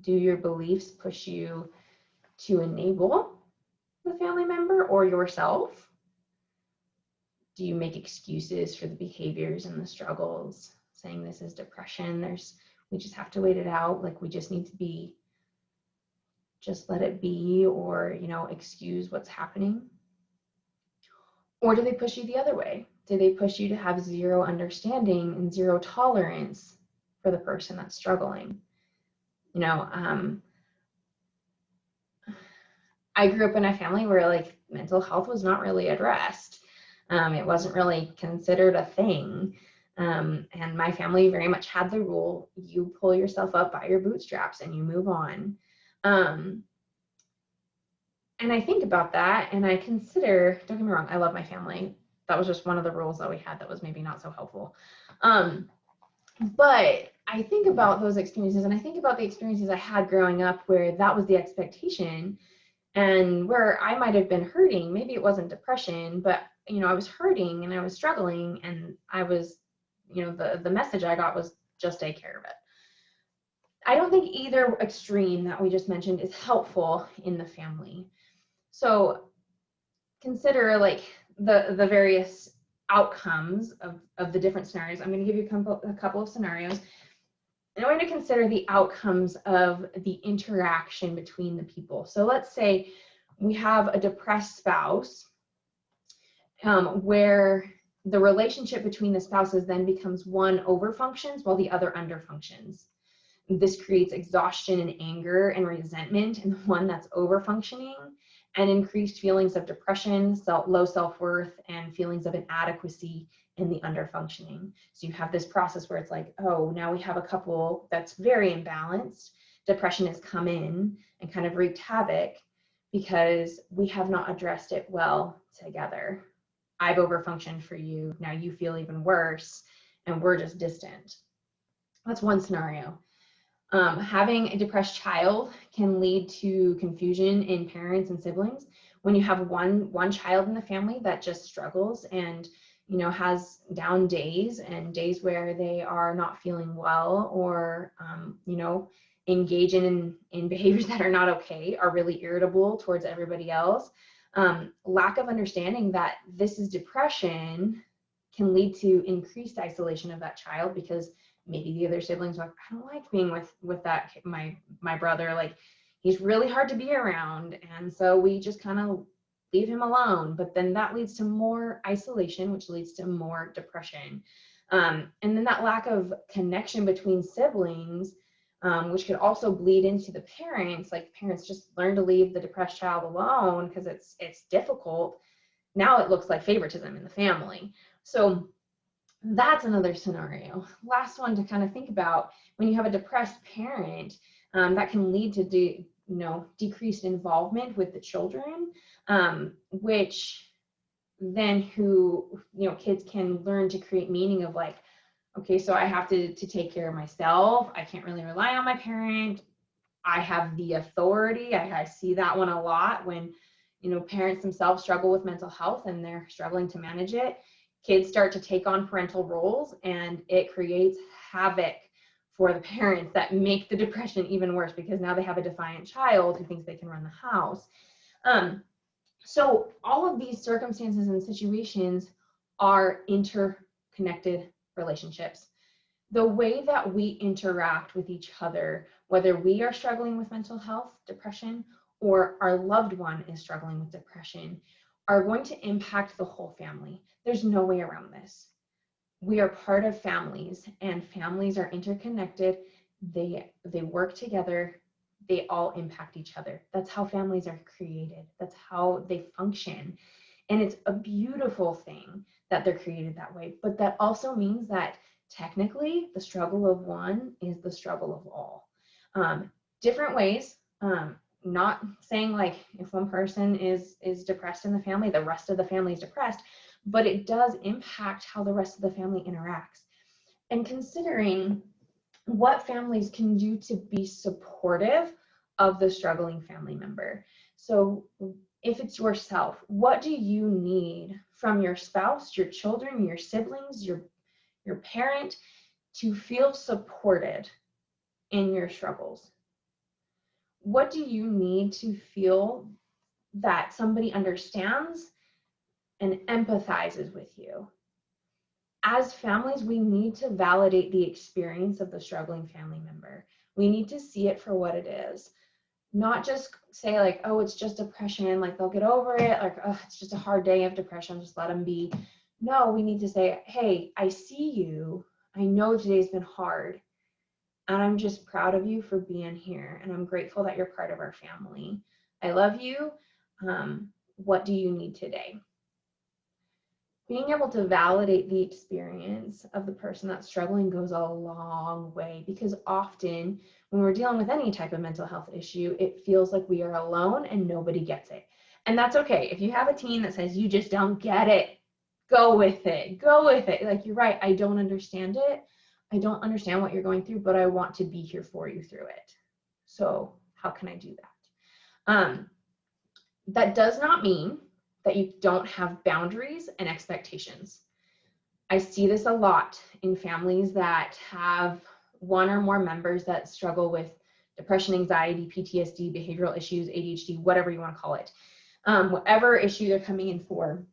S1: Do your beliefs push you to enable the family member or yourself? Do you make excuses for the behaviors and the struggles, saying this is depression, we just have to wait it out, like we just need to be just let it be, or, you know, excuse what's happening? Or do they push you the other way? Do they push you to have zero understanding and zero tolerance for the person that's struggling? You know, I grew up in a family where like mental health was not really addressed. It wasn't really considered a thing. And my family very much had the rule, you pull yourself up by your bootstraps and you move on. And I think about that and I consider, don't get me wrong, I love my family. That was just one of the rules that we had that was maybe not so helpful. But I think about those experiences, and I think about the experiences I had growing up where that was the expectation, and where I might have been hurting. Maybe it wasn't depression, but, you know, I was hurting and I was struggling, and I was, you know, the message I got was just take care of it. I don't think either extreme that we just mentioned is helpful in the family. So consider like the various outcomes of the different scenarios. I'm going to give you a couple of scenarios. And I'm going to consider the outcomes of the interaction between the people. So let's say we have a depressed spouse where the relationship between the spouses then becomes one overfunctions while the other underfunctions. This creates exhaustion and anger and resentment in the one that's overfunctioning, and increased feelings of depression, low self-worth, and feelings of inadequacy in the underfunctioning. So you have this process where it's like, oh, now we have a couple that's very imbalanced. Depression has come in and kind of wreaked havoc because we have not addressed it well together. I've overfunctioned for you, now you feel even worse, and we're just distant. That's one scenario. Having a depressed child can lead to confusion in parents and siblings. When you have one child in the family that just struggles and, you know, has down days and days where they are not feeling well, or you know, engage in behaviors that are not okay, are really irritable towards everybody else, lack of understanding that this is depression can lead to increased isolation of that child, because maybe the other siblings are like, I don't like being with that my brother, like he's really hard to be around, and so we just kind of leave him alone. But then that leads to more isolation, which leads to more depression. And then that lack of connection between siblings, which could also bleed into the parents. Like parents just learn to leave the depressed child alone because it's difficult. Now it looks like favoritism in the family. So that's another scenario. Last one to kind of think about: when you have a depressed parent, that can lead to decreased involvement with the children, which then kids can learn to create meaning of like, okay, so I have to take care of myself. I can't really rely on my parent. I have the authority. I see that one a lot when, parents themselves struggle with mental health and they're struggling to manage it. Kids start to take on parental roles, and it creates havoc for the parents that make the depression even worse, because now they have a defiant child who thinks they can run the house. So all of these circumstances and situations are interconnected relationships. The way that we interact with each other, whether we are struggling with mental health, depression, or our loved one is struggling with depression, are going to impact the whole family. There's no way around this. We are part of families, and families are interconnected. They work together. They all impact each other. That's how families are created. That's how they function. And it's a beautiful thing that they're created that way. But that also means that technically the struggle of one is the struggle of all. Different ways, not saying like if one person is depressed in the family, the rest of the family is depressed, but it does impact how the rest of the family interacts. And considering what families can do to be supportive of the struggling family member. So if it's yourself, what do you need from your spouse, your children, your siblings, your parent, to feel supported in your struggles? What do you need to feel that somebody understands and empathizes with you? As families, we need to validate the experience of the struggling family member. We need to see it for what it is. Not just say like, oh, it's just depression, like they'll get over it, like, oh, it's just a hard day of depression, just let them be. No, we need to say, hey, I see you. I know today's been hard, and I'm just proud of you for being here, and I'm grateful that you're part of our family. I love you. What do you need today? Being able to validate the experience of the person that's struggling goes a long way, because often when we're dealing with any type of mental health issue, it feels like we are alone and nobody gets it. And that's okay. If you have a teen that says you just don't get it, go with it. Go with it. Like, you're right, I don't understand it. I don't understand what you're going through, but I want to be here for you through it. So how can I do that? That does not mean that you don't have boundaries and expectations. I see this a lot in families that have one or more members that struggle with depression, anxiety, PTSD, behavioral issues, ADHD, whatever you want to call it. Whatever issue they're coming in for,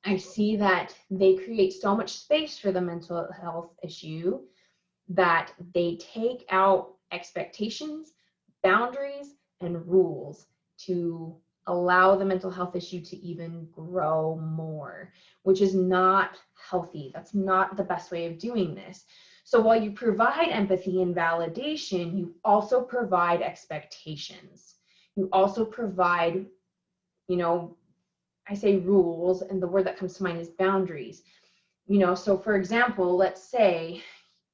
S1: I see that they create so much space for the mental health issue that they take out expectations, boundaries, and rules to allow the mental health issue to even grow more, which is not healthy. That's not the best way of doing this. So while you provide empathy and validation, you also provide expectations. You also provide, I say rules, and the word that comes to mind is boundaries. So for example, let's say,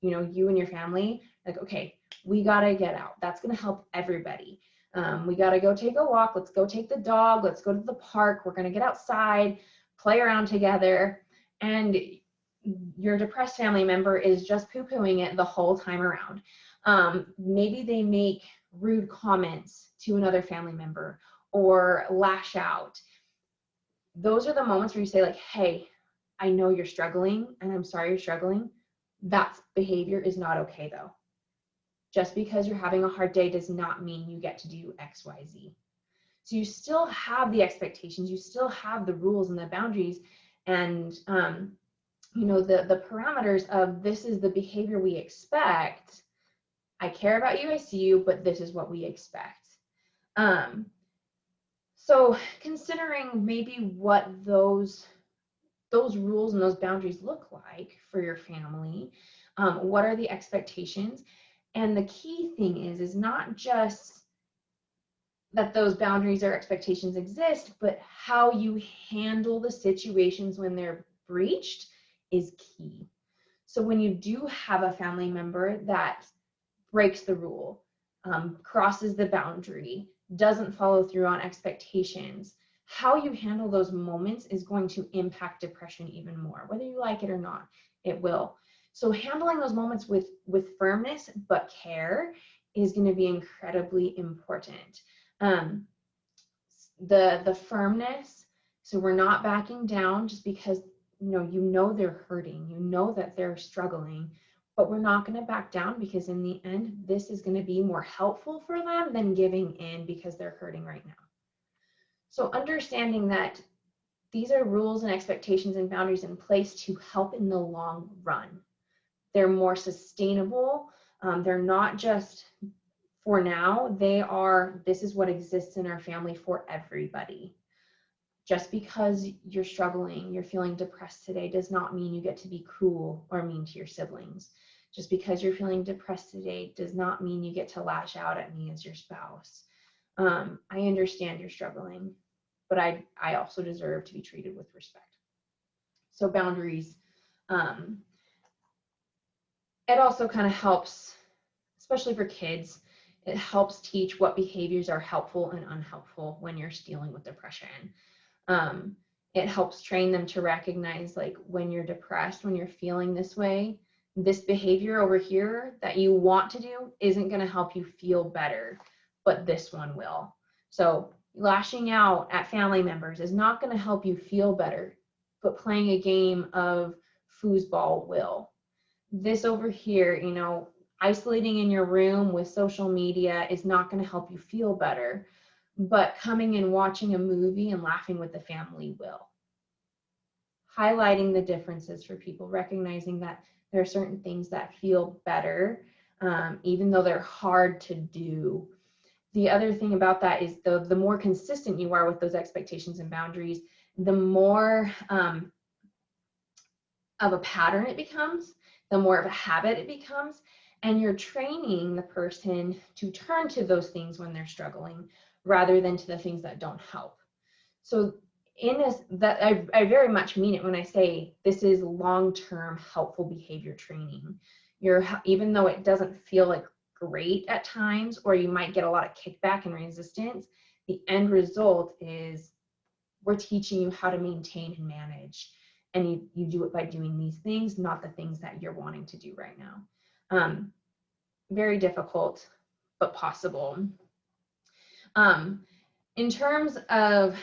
S1: you and your family, like, okay, we gotta get out. That's gonna help everybody. We gotta go take a walk. Let's go take the dog. Let's go to the park. We're gonna get outside, play around together. And your depressed family member is just poo-pooing it the whole time around. Maybe they make rude comments to another family member or lash out. Those are the moments where you say like, hey, I know you're struggling and I'm sorry you're struggling. That behavior is not okay though. Just because you're having a hard day does not mean you get to do X, Y, Z. So you still have the expectations, you still have the rules and the boundaries, and the parameters of this is the behavior we expect. I care about you, I see you, but this is what we expect. So considering maybe what those rules and those boundaries look like for your family, what are the expectations? And the key thing is not just that those boundaries or expectations exist, but how you handle the situations when they're breached is key. So when you do have a family member that breaks the rule, crosses the boundary, doesn't follow through on expectations, how you handle those moments is going to impact depression even more. Whether you like it or not, it will. So handling those moments with firmness but care is going to be incredibly important. The firmness, so we're not backing down just because they're hurting, that they're struggling, but we're not going to back down because in the end, this is going to be more helpful for them than giving in because they're hurting right now. So understanding that these are rules and expectations and boundaries in place to help in the long run. They're more sustainable. They're not just for now. This is what exists in our family for everybody. Just because you're struggling, you're feeling depressed today does not mean you get to be cruel or mean to your siblings. Just because you're feeling depressed today does not mean you get to lash out at me as your spouse. I understand you're struggling, but I also deserve to be treated with respect. So boundaries. It also kind of helps, especially for kids, it helps teach what behaviors are helpful and unhelpful when you're dealing with depression. It helps train them to recognize, like, when you're depressed, when you're feeling this way, this behavior over here that you want to do isn't going to help you feel better, but this one will. So lashing out at family members is not going to help you feel better, but playing a game of foosball will. This over here, isolating in your room with social media is not going to help you feel better, but coming and watching a movie and laughing with the family will. Highlighting the differences for people, recognizing that there are certain things that feel better, even though they're hard to do. the other thing about that is the more consistent you are with those expectations and boundaries, the more of a pattern it becomes, the more of a habit it becomes, and you're training the person to turn to those things when they're struggling rather than to the things that don't help. So in this, that I very much mean it when I say this is long-term helpful behavior training. Even though it doesn't feel like great at times, or you might get a lot of kickback and resistance, the end result is we're teaching you how to maintain and manage. And you do it by doing these things, not the things that you're wanting to do right now. Very difficult, but possible. In terms of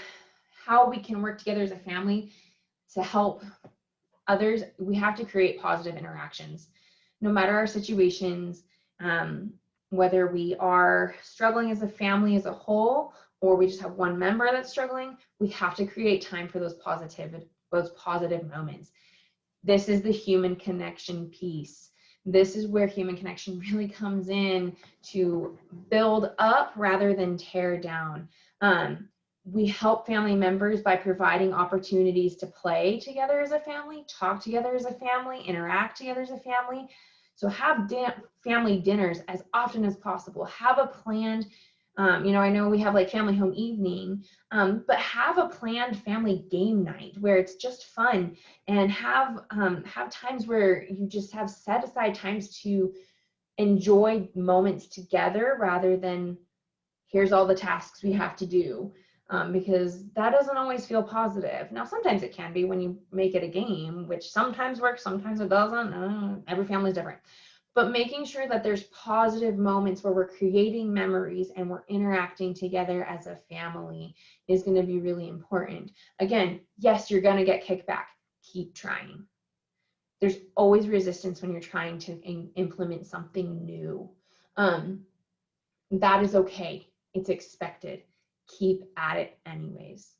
S1: how we can work together as a family to help others, we have to create positive interactions. No matter our situations, whether we are struggling as a family as a whole, or we just have one member that's struggling, we have to create time for those positive moments. This is the human connection piece. This is where human connection really comes in to build up rather than tear down. We help family members by providing opportunities to play together as a family, talk together as a family, interact together as a family. So have family dinners as often as possible. Have a planned, I know we have like family home evening, but have a planned family game night where it's just fun, and have times where you just have set aside times to enjoy moments together rather than here's all the tasks we have to do. Because that doesn't always feel positive. Now, sometimes it can be when you make it a game, which sometimes works, sometimes it doesn't. Every family is different. But making sure that there's positive moments where we're creating memories and we're interacting together as a family is going to be really important. Again, yes, you're going to get kickback. Keep trying. There's always resistance when you're trying to implement something new. That is okay. It's expected. Keep at it anyways.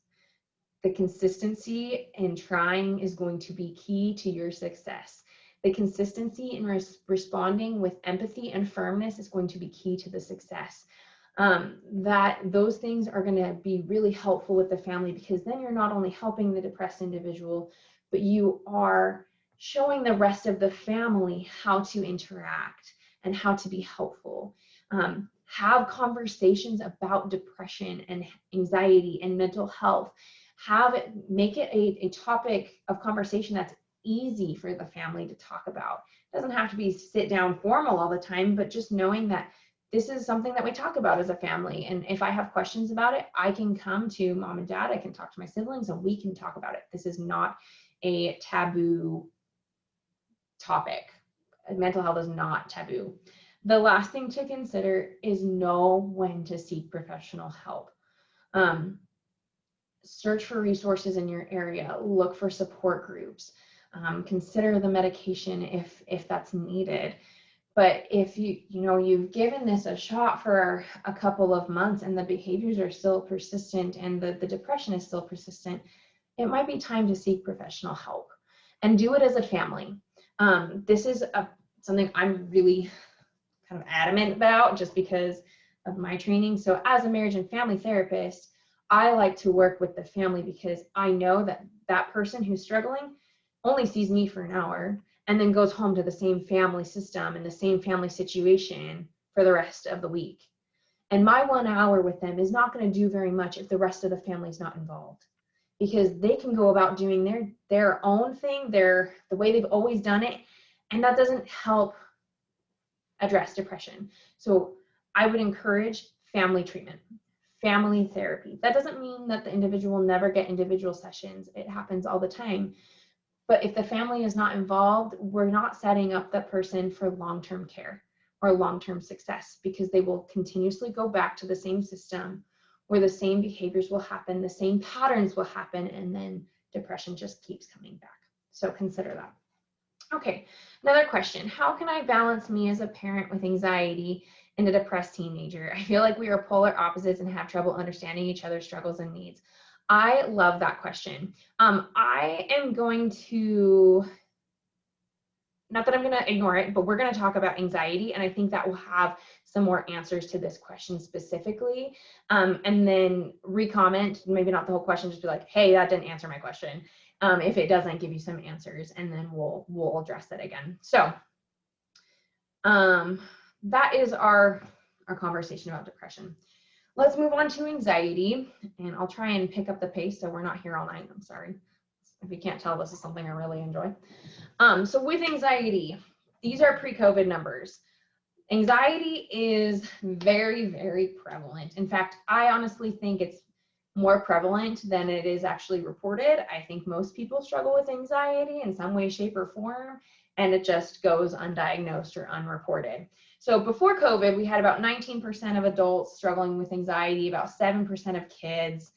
S1: The consistency in trying is going to be key to your success. The consistency in responding with empathy and firmness is going to be key to the success. Those things are going to be really helpful with the family, because then you're not only helping the depressed individual, but you are showing the rest of the family how to interact and how to be helpful. Have conversations about depression and anxiety and mental health. Make it a topic of conversation that's easy for the family to talk about. It doesn't have to be sit down formal all the time, but just knowing that this is something that we talk about as a family. And if I have questions about it, I can come to mom and dad, I can talk to my siblings, and we can talk about it. This is not a taboo topic. Mental health is not taboo. The last thing to consider is know when to seek professional help. Search for resources in your area. Look for support groups. Consider the medication if that's needed. But if you've given this a shot for a couple of months and the behaviors are still persistent and the depression is still persistent, it might be time to seek professional help, and do it as a family. This is something I'm really kind of adamant about just because of my training. So as a marriage and family therapist, I like to work with the family, because I know that that person who's struggling only sees me for an hour and then goes home to the same family system and the same family situation for the rest of the week. And my 1 hour with them is not going to do very much if the rest of the family is not involved, because they can go about doing their own thing, the way they've always done it, and that doesn't help address depression. So I would encourage family treatment, family therapy. That doesn't mean that the individual will never get individual sessions. It happens all the time. But if the family is not involved, we're not setting up that person for long-term care or long-term success, because they will continuously go back to the same system where the same behaviors will happen, the same patterns will happen, and then depression just keeps coming back. So consider that. Okay, another question. How can I balance me as a parent with anxiety and a depressed teenager? I feel like we are polar opposites and have trouble understanding each other's struggles and needs. I love that question. I am going to not that I'm going to ignore it, but we're going to talk about anxiety. And I think that will have some more answers to this question specifically. And then re-comment, maybe not the whole question, just be like, hey, that didn't answer my question. If it doesn't, give you some answers, and then we'll address it again. So that is our conversation about depression. Let's move on to anxiety, and I'll try and pick up the pace so we're not here all night. I'm sorry. If you can't tell, this is something I really enjoy. So with anxiety, these are pre-COVID numbers. Anxiety is very, very prevalent. In fact, I honestly think it's more prevalent than it is actually reported. I think most people struggle with anxiety in some way, shape, or form, and it just goes undiagnosed or unreported. So before COVID, we had about 19% of adults struggling with anxiety, about 7% of kids.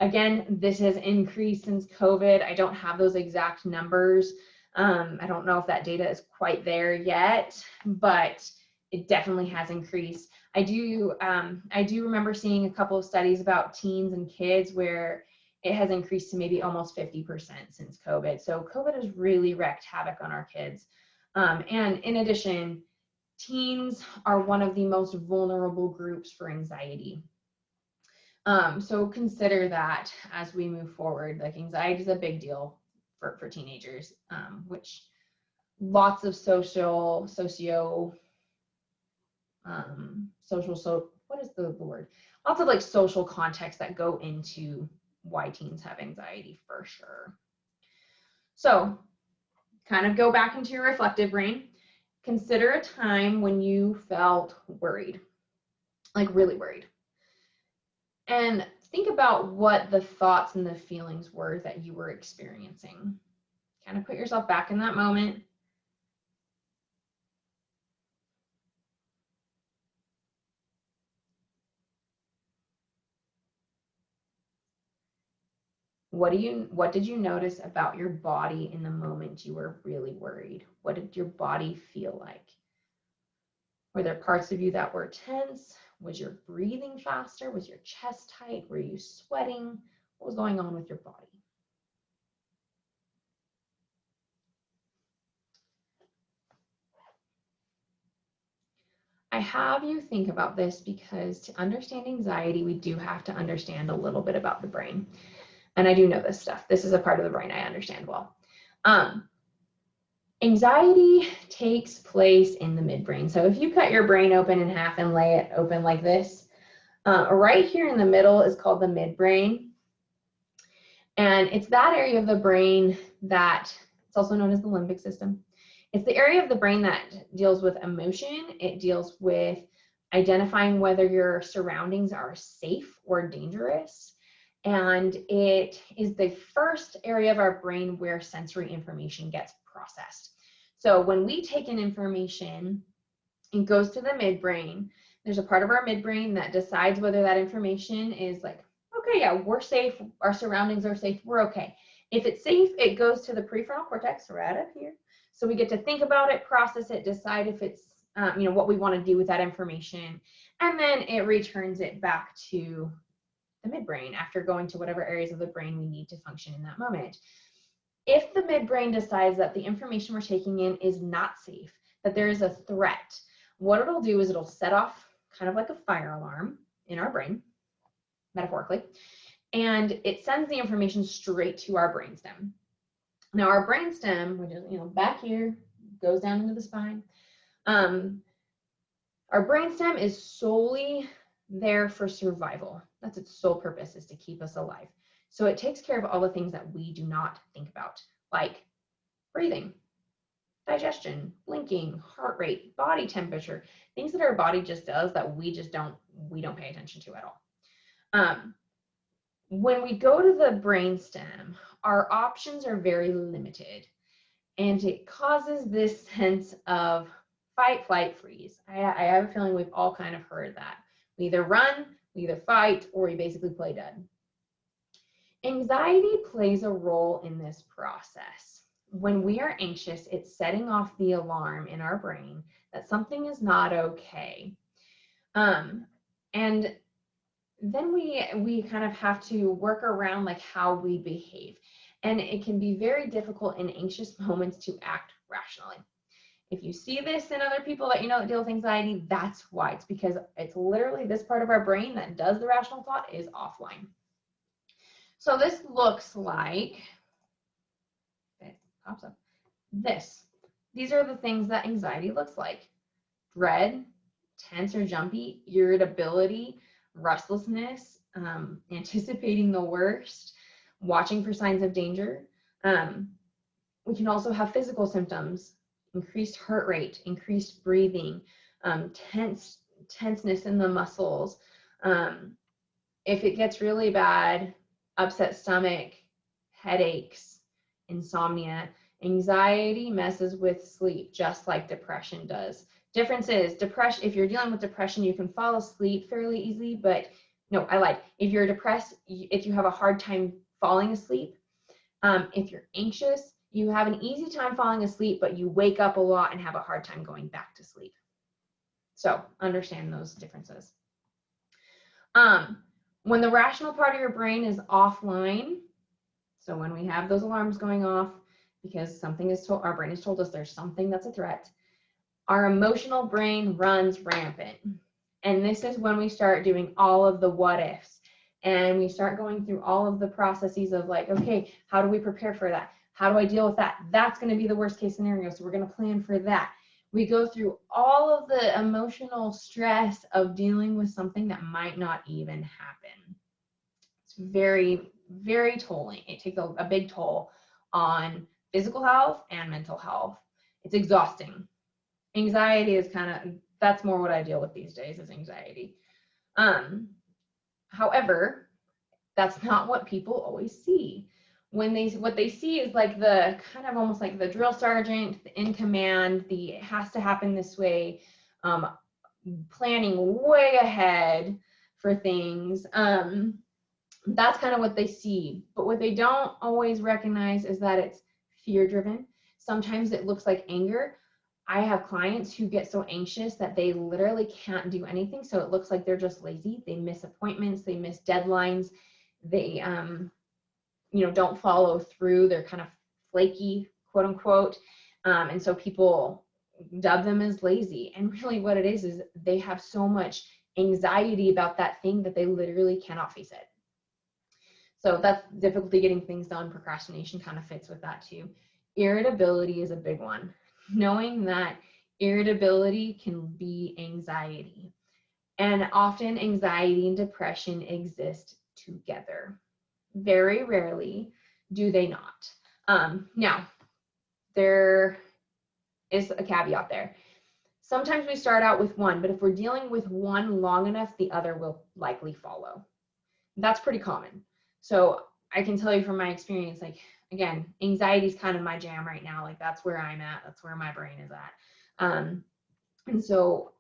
S1: Again, this has increased since COVID. I don't have those exact numbers. I don't know if that data is quite there yet, but it definitely has increased. I do remember seeing a couple of studies about teens and kids where it has increased to maybe almost 50% since COVID. So COVID has really wreaked havoc on our kids. And in addition, teens are one of the most vulnerable groups for anxiety. So consider that as we move forward. Like, anxiety is a big deal for teenagers, which lots of what is the word? Lots of like social contexts that go into why teens have anxiety for sure. So kind of go back into your reflective brain. Consider a time when you felt worried, like really worried. And think about what the thoughts and the feelings were that you were experiencing. Kind of put yourself back in that moment. What did you notice about your body in the moment you were really worried? What did your body feel like? Were there parts of you that were tense? Was your breathing faster? Was your chest tight? Were you sweating? What was going on with your body? I have you think about this because to understand anxiety, we do have to understand a little bit about the brain. And I do know this stuff. This is a part of the brain I understand well. Anxiety takes place in the midbrain. So if you cut your brain open in half and lay it open like this, right here in the middle is called the midbrain. And it's that area of the brain that, it's also known as the limbic system. It's the area of the brain that deals with emotion. It deals with identifying whether your surroundings are safe or dangerous. And it is the first area of our brain where sensory information gets processed. So when we take in information, it goes to the midbrain. There's a part of our midbrain that decides whether that information is like, okay, yeah, we're safe, our surroundings are safe, we're okay. If it's safe, it goes to the prefrontal cortex right up here. So we get to think about it, process it, decide if it's what we want to do with that information, and then it returns it back to the midbrain after going to whatever areas of the brain we need to function in that moment. If the midbrain decides that the information we're taking in is not safe, that there is a threat, what it'll do is it'll set off kind of like a fire alarm in our brain, metaphorically, and it sends the information straight to our brainstem. Now our brainstem, which is back here, goes down into the spine. Our brainstem is solely there for survival. That's its sole purpose, is to keep us alive. So it takes care of all the things that we do not think about, like breathing, digestion, blinking, heart rate, body temperature, things that our body just does that we don't pay attention to at all. When we go to the brainstem, our options are very limited, and it causes this sense of fight, flight, freeze. I have a feeling we've all kind of heard that. We either run, we either fight, or we basically play dead. Anxiety plays a role in this process. When we are anxious, it's setting off the alarm in our brain that something is not okay. And then we kind of have to work around like how we behave. And it can be very difficult in anxious moments to act rationally. If you see this in other people that you know that deal with anxiety, that's why. It's because it's literally this part of our brain that does the rational thought is offline. So this looks like, it pops up, this. These are the things that anxiety looks like. Dread, tense or jumpy, irritability, restlessness, anticipating the worst, watching for signs of danger. We can also have physical symptoms, increased heart rate, increased breathing, tenseness in the muscles. If it gets really bad, upset stomach, headaches, insomnia. Anxiety messes with sleep just like depression does. Difference is, depression, if you're dealing with depression, you can fall asleep fairly easily, but no, I lied. If you're depressed, if you have a hard time falling asleep, if you're anxious, you have an easy time falling asleep, but you wake up a lot and have a hard time going back to sleep. So understand those differences. When the rational part of your brain is offline, so when we have those alarms going off because something is told, our brain has told us there's something that's a threat, our emotional brain runs rampant. And this is when we start doing all of the what ifs. And we start going through all of the processes of like, okay, how do we prepare for that? How do I deal with that? That's going to be the worst case scenario. So we're going to plan for that. We go through all of the emotional stress of dealing with something that might not even happen. It's very, very tolling. It takes a big toll on physical health and mental health. It's exhausting. Anxiety is kind of, that's more what I deal with these days is anxiety. However, that's not what people always see. What they see is like the kind of almost like the drill sergeant, the in command, the it has to happen this way, planning way ahead for things. That's kind of what they see. But what they don't always recognize is that it's fear driven. Sometimes it looks like anger. I have clients who get so anxious that they literally can't do anything. So it looks like they're just lazy. They miss appointments, they miss deadlines, they don't follow through. They're kind of flaky, quote unquote. And so people dub them as lazy. And really what it is they have so much anxiety about that thing that they literally cannot face it. So that's difficulty getting things done. Procrastination kind of fits with that too. Irritability is a big one. Knowing that irritability can be anxiety. And often anxiety and depression exist together. Very rarely do they not. Now, there is a caveat there. Sometimes we start out with one, but if we're dealing with one long enough, the other will likely follow. That's pretty common. So I can tell you from my experience, like, again, anxiety is kind of my jam right now. Like that's where I'm at. That's where my brain is at. And so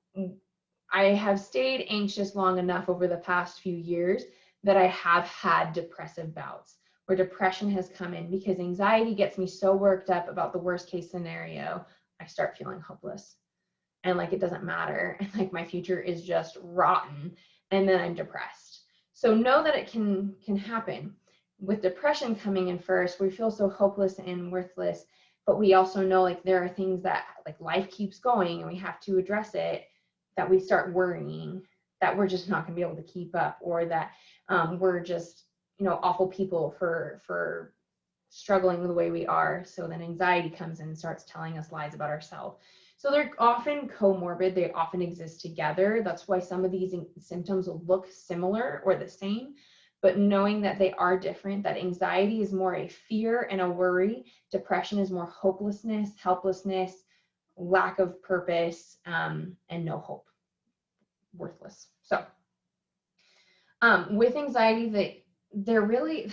S1: I have stayed anxious long enough over the past few years that I have had depressive bouts where depression has come in because anxiety gets me so worked up about the worst case scenario, I start feeling hopeless and like it doesn't matter and like my future is just rotten and then I'm depressed. So know that it can happen. With depression coming in first, we feel so hopeless and worthless, but we also know like there are things that like life keeps going and we have to address it, that we start worrying that we're just not going to be able to keep up, or that we're just awful people for struggling the way we are. So then anxiety comes in and starts telling us lies about ourselves. So they're often comorbid. They often exist together. That's why some of these symptoms will look similar or the same, but knowing that they are different, that anxiety is more a fear and a worry. Depression is more hopelessness, helplessness, lack of purpose, and no hope, worthless. So with anxiety, they're really,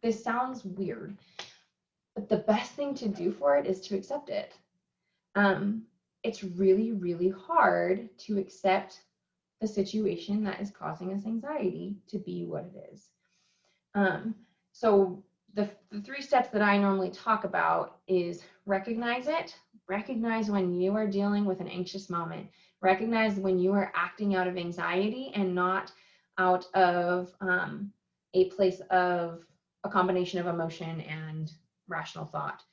S1: this sounds weird, but the best thing to do for it is to accept it. It's really, really hard to accept the situation that is causing us anxiety to be what it is. So the 3 steps that I normally talk about is recognize it. Recognize when you are dealing with an anxious moment. Recognize when you are acting out of anxiety and not out of a place of a combination of emotion and rational thought.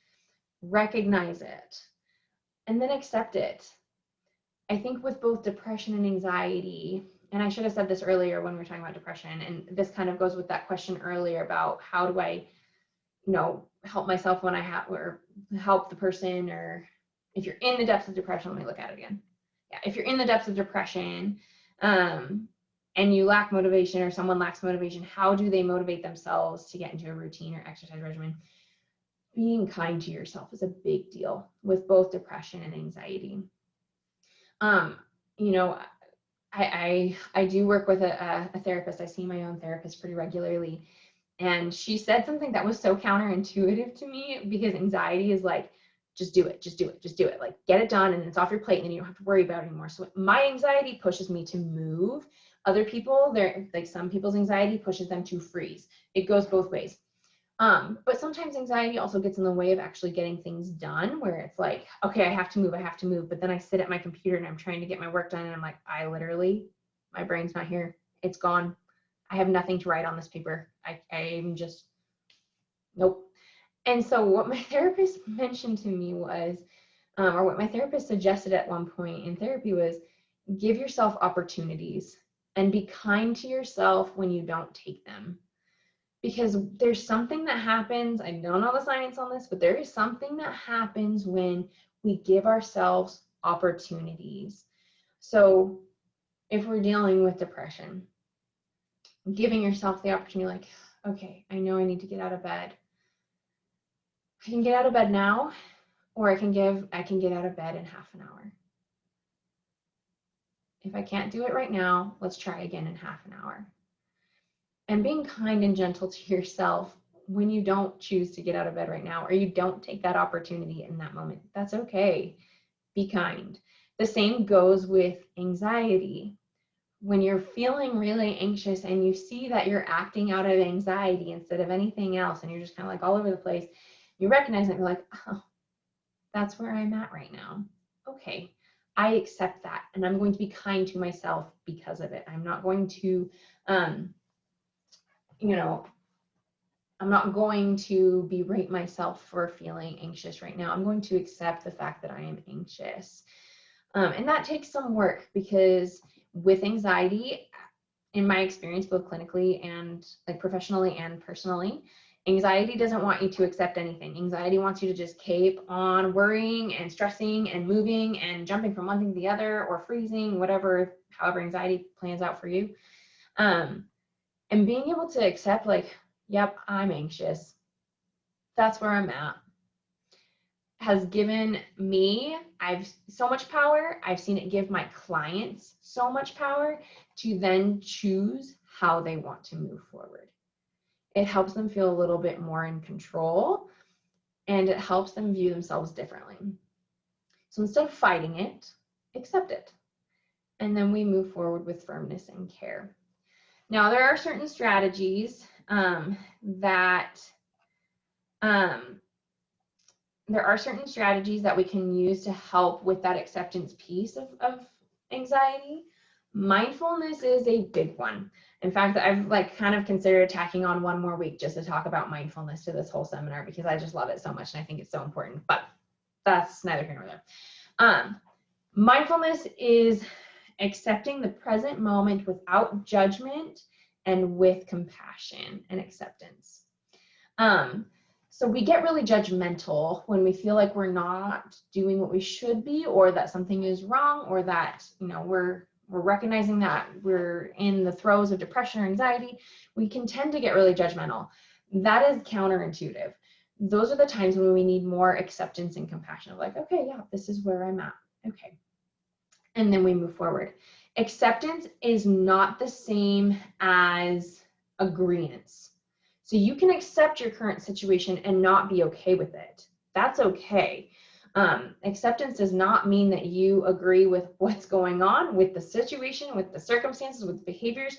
S1: Recognize it. and then accept it. I think with both depression and anxiety, and I should have said this earlier when we were talking about depression, and this kind of goes with that question earlier about how do I, help myself when I have, or help the person, or if you're in the depths of depression, let me look at it again. Yeah, if you're in the depths of depression, and you lack motivation, or someone lacks motivation, how do they motivate themselves to get into a routine or exercise regimen? Being kind to yourself is a big deal with both depression and anxiety. You know, I do work with a therapist. I see my own therapist pretty regularly. And she said something that was so counterintuitive to me, because anxiety is like, just do it, just do it, just do it. Like, get it done and it's off your plate and then you don't have to worry about it anymore. So my anxiety pushes me to move. Other people, like some people's anxiety pushes them to freeze. It goes both ways. But sometimes anxiety also gets in the way of actually getting things done, where it's like, okay, I have to move. But then I sit at my computer and I'm trying to get my work done. And I'm like, my brain's not here. It's gone. I have nothing to write on this paper. I'm just, nope. And so what my therapist mentioned to me was, or what my therapist suggested at one point in therapy was, give yourself opportunities and be kind to yourself when you don't take them. Because there's something that happens, I don't know the science on this, but there is something that happens when we give ourselves opportunities. So if we're dealing with depression, giving yourself the opportunity, like, okay, I know I need to get out of bed. I can get out of bed now, or I can get out of bed in half an hour. If I can't do it right now, let's try again in half an hour. And being kind and gentle to yourself when you don't choose to get out of bed right now, or you don't take that opportunity in that moment. That's okay. Be kind. The same goes with anxiety. When you're feeling really anxious and you see that you're acting out of anxiety instead of anything else, and you're just kind of like all over the place, you recognize it, you're like, oh, that's where I'm at right now. Okay, I accept that, and I'm going to be kind to myself because of it. I'm not going to, I'm not going to berate myself for feeling anxious right now. I'm going to accept the fact that I am anxious. And that takes some work, because with anxiety, in my experience, both clinically and like professionally and personally, anxiety doesn't want you to accept anything. Anxiety wants you to just keep on worrying and stressing and moving and jumping from one thing to the other, or freezing, however anxiety plans out for you. And being able to accept, like, yep, I'm anxious. That's where I'm at, has given me, I've so much power. I've seen it give my clients so much power to then choose how they want to move forward. It helps them feel a little bit more in control, and it helps them view themselves differently. So instead of fighting it, accept it. And then we move forward with firmness and care. Now, there are certain strategies that we can use to help with that acceptance piece of anxiety. Mindfulness is a big one. In fact, I've kind of considered tacking on one more week just to talk about mindfulness to this whole seminar, because I just love it so much and I think it's so important, but that's neither here nor there. Mindfulness is accepting the present moment without judgment and with compassion and acceptance. So we get really judgmental when we feel like we're not doing what we should be, or that something is wrong, or that, we're recognizing that we're in the throes of depression or anxiety. We can tend to get really judgmental. That is counterintuitive. Those are the times when we need more acceptance and compassion of like, okay, yeah, this is where I'm at. Okay. And then we move forward. Acceptance is not the same as agreement. So you can accept your current situation and not be okay with it. That's okay. Acceptance does not mean that you agree with what's going on, with the situation, with the circumstances, with the behaviors,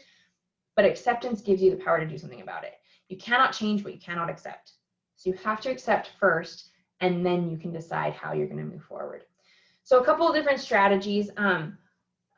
S1: but acceptance gives you the power to do something about it. You cannot change what you cannot accept. So you have to accept first, and then you can decide how you're going to move forward. So a couple of different strategies.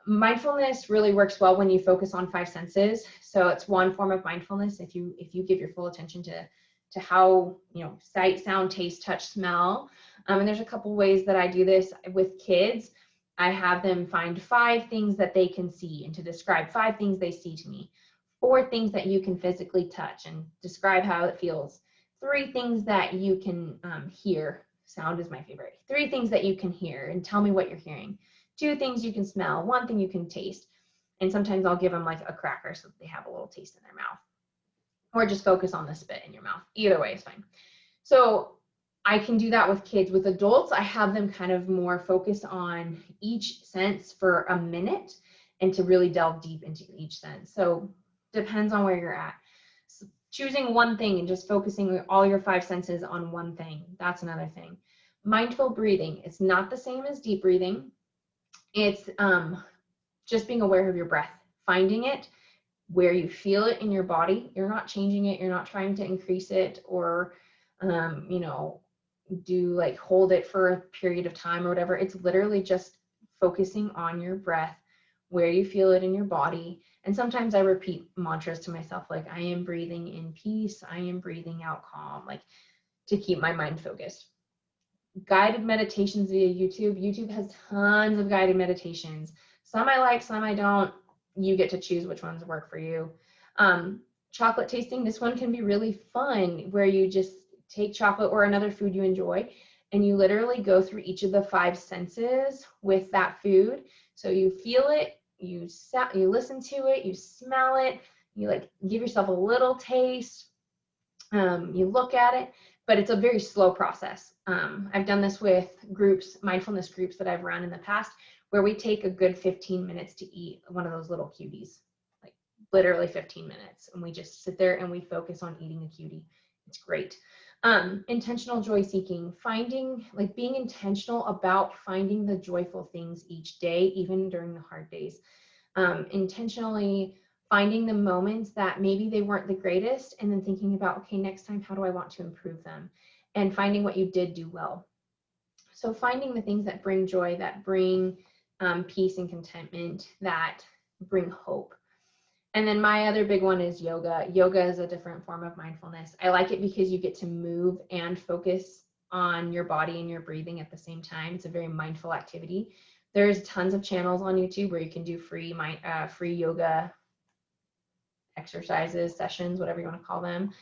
S1: Mindfulness really works well when you focus on 5 senses. So it's one form of mindfulness. If you give your full attention to to how, sight, sound, taste, touch, smell. And there's a couple ways that I do this with kids. I have them find 5 things that they can see and to describe 5 things they see to me. 4 things that you can physically touch and describe how it feels. 3 things that you can hear. Sound is my favorite. 3 things that you can hear and tell me what you're hearing. 2 things you can smell. 1 thing you can taste. And sometimes I'll give them like a cracker so that they have a little taste in their mouth. Or just focus on the spit in your mouth. Either way is fine. So I can do that with kids. With adults, I have them kind of more focus on each sense for a minute and to really delve deep into each sense. So depends on where you're at. So choosing one thing and just focusing all your 5 senses on one thing, that's another thing. Mindful breathing, it's not the same as deep breathing. It's just being aware of your breath, finding it where you feel it in your body. You're not changing it. You're not trying to increase it or, do like hold it for a period of time or whatever. It's literally just focusing on your breath, where you feel it in your body. And sometimes I repeat mantras to myself, like I am breathing in peace. I am breathing out calm, like to keep my mind focused. Guided meditations via YouTube. YouTube has tons of guided meditations. Some I like, some I don't. You get to choose which ones work for you. Chocolate tasting, this one can be really fun, where you just take chocolate or another food you enjoy, and you literally go through each of the 5 senses with that food. So you feel it, you listen to it, you smell it, you like give yourself a little taste, you look at it, but it's a very slow process. I've done this with groups, mindfulness groups that I've run in the past, where we take a good 15 minutes to eat one of those little cuties, like literally 15 minutes. And we just sit there and we focus on eating a cutie. It's great. Intentional joy seeking, being intentional about finding the joyful things each day, even during the hard days. Intentionally finding the moments that maybe they weren't the greatest, and then thinking about, okay, next time, how do I want to improve them? And finding what you did do well. So finding the things that bring joy, that bring peace and contentment, that bring hope. And then my other big one is yoga. Yoga is a different form of mindfulness. I like it because you get to move and focus on your body and your breathing at the same time. It's a very mindful activity. There's tons of channels on YouTube where you can do free yoga exercises, sessions, whatever you want to call them.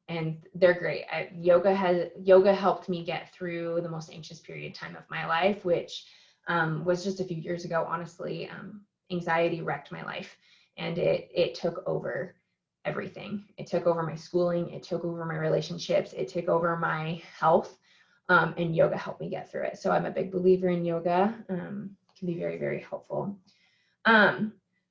S1: And they're great. Yoga helped me get through the most anxious period time of my life, which was just a few years ago. Honestly, anxiety wrecked my life, and it took over everything. It took over my schooling. It took over my relationships. It took over my health, and yoga helped me get through it. So I'm a big believer in yoga. It can be very, very helpful.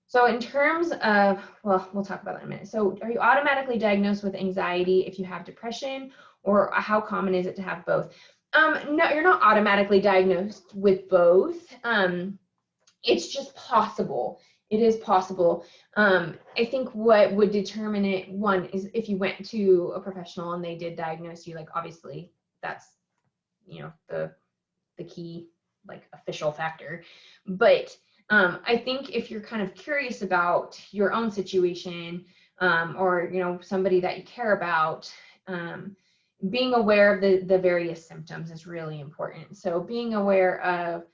S1: So in terms of, well, we'll talk about that in a minute. So are you automatically diagnosed with anxiety if you have depression, or how common is it to have both? No, you're not automatically diagnosed with both. It's just possible. It is possible. I think what would determine it, one, is if you went to a professional and they did diagnose you, like obviously that's, the key, like official factor. But I think if you're kind of curious about your own situation, or somebody that you care about, being aware of the various symptoms is really important. So being aware of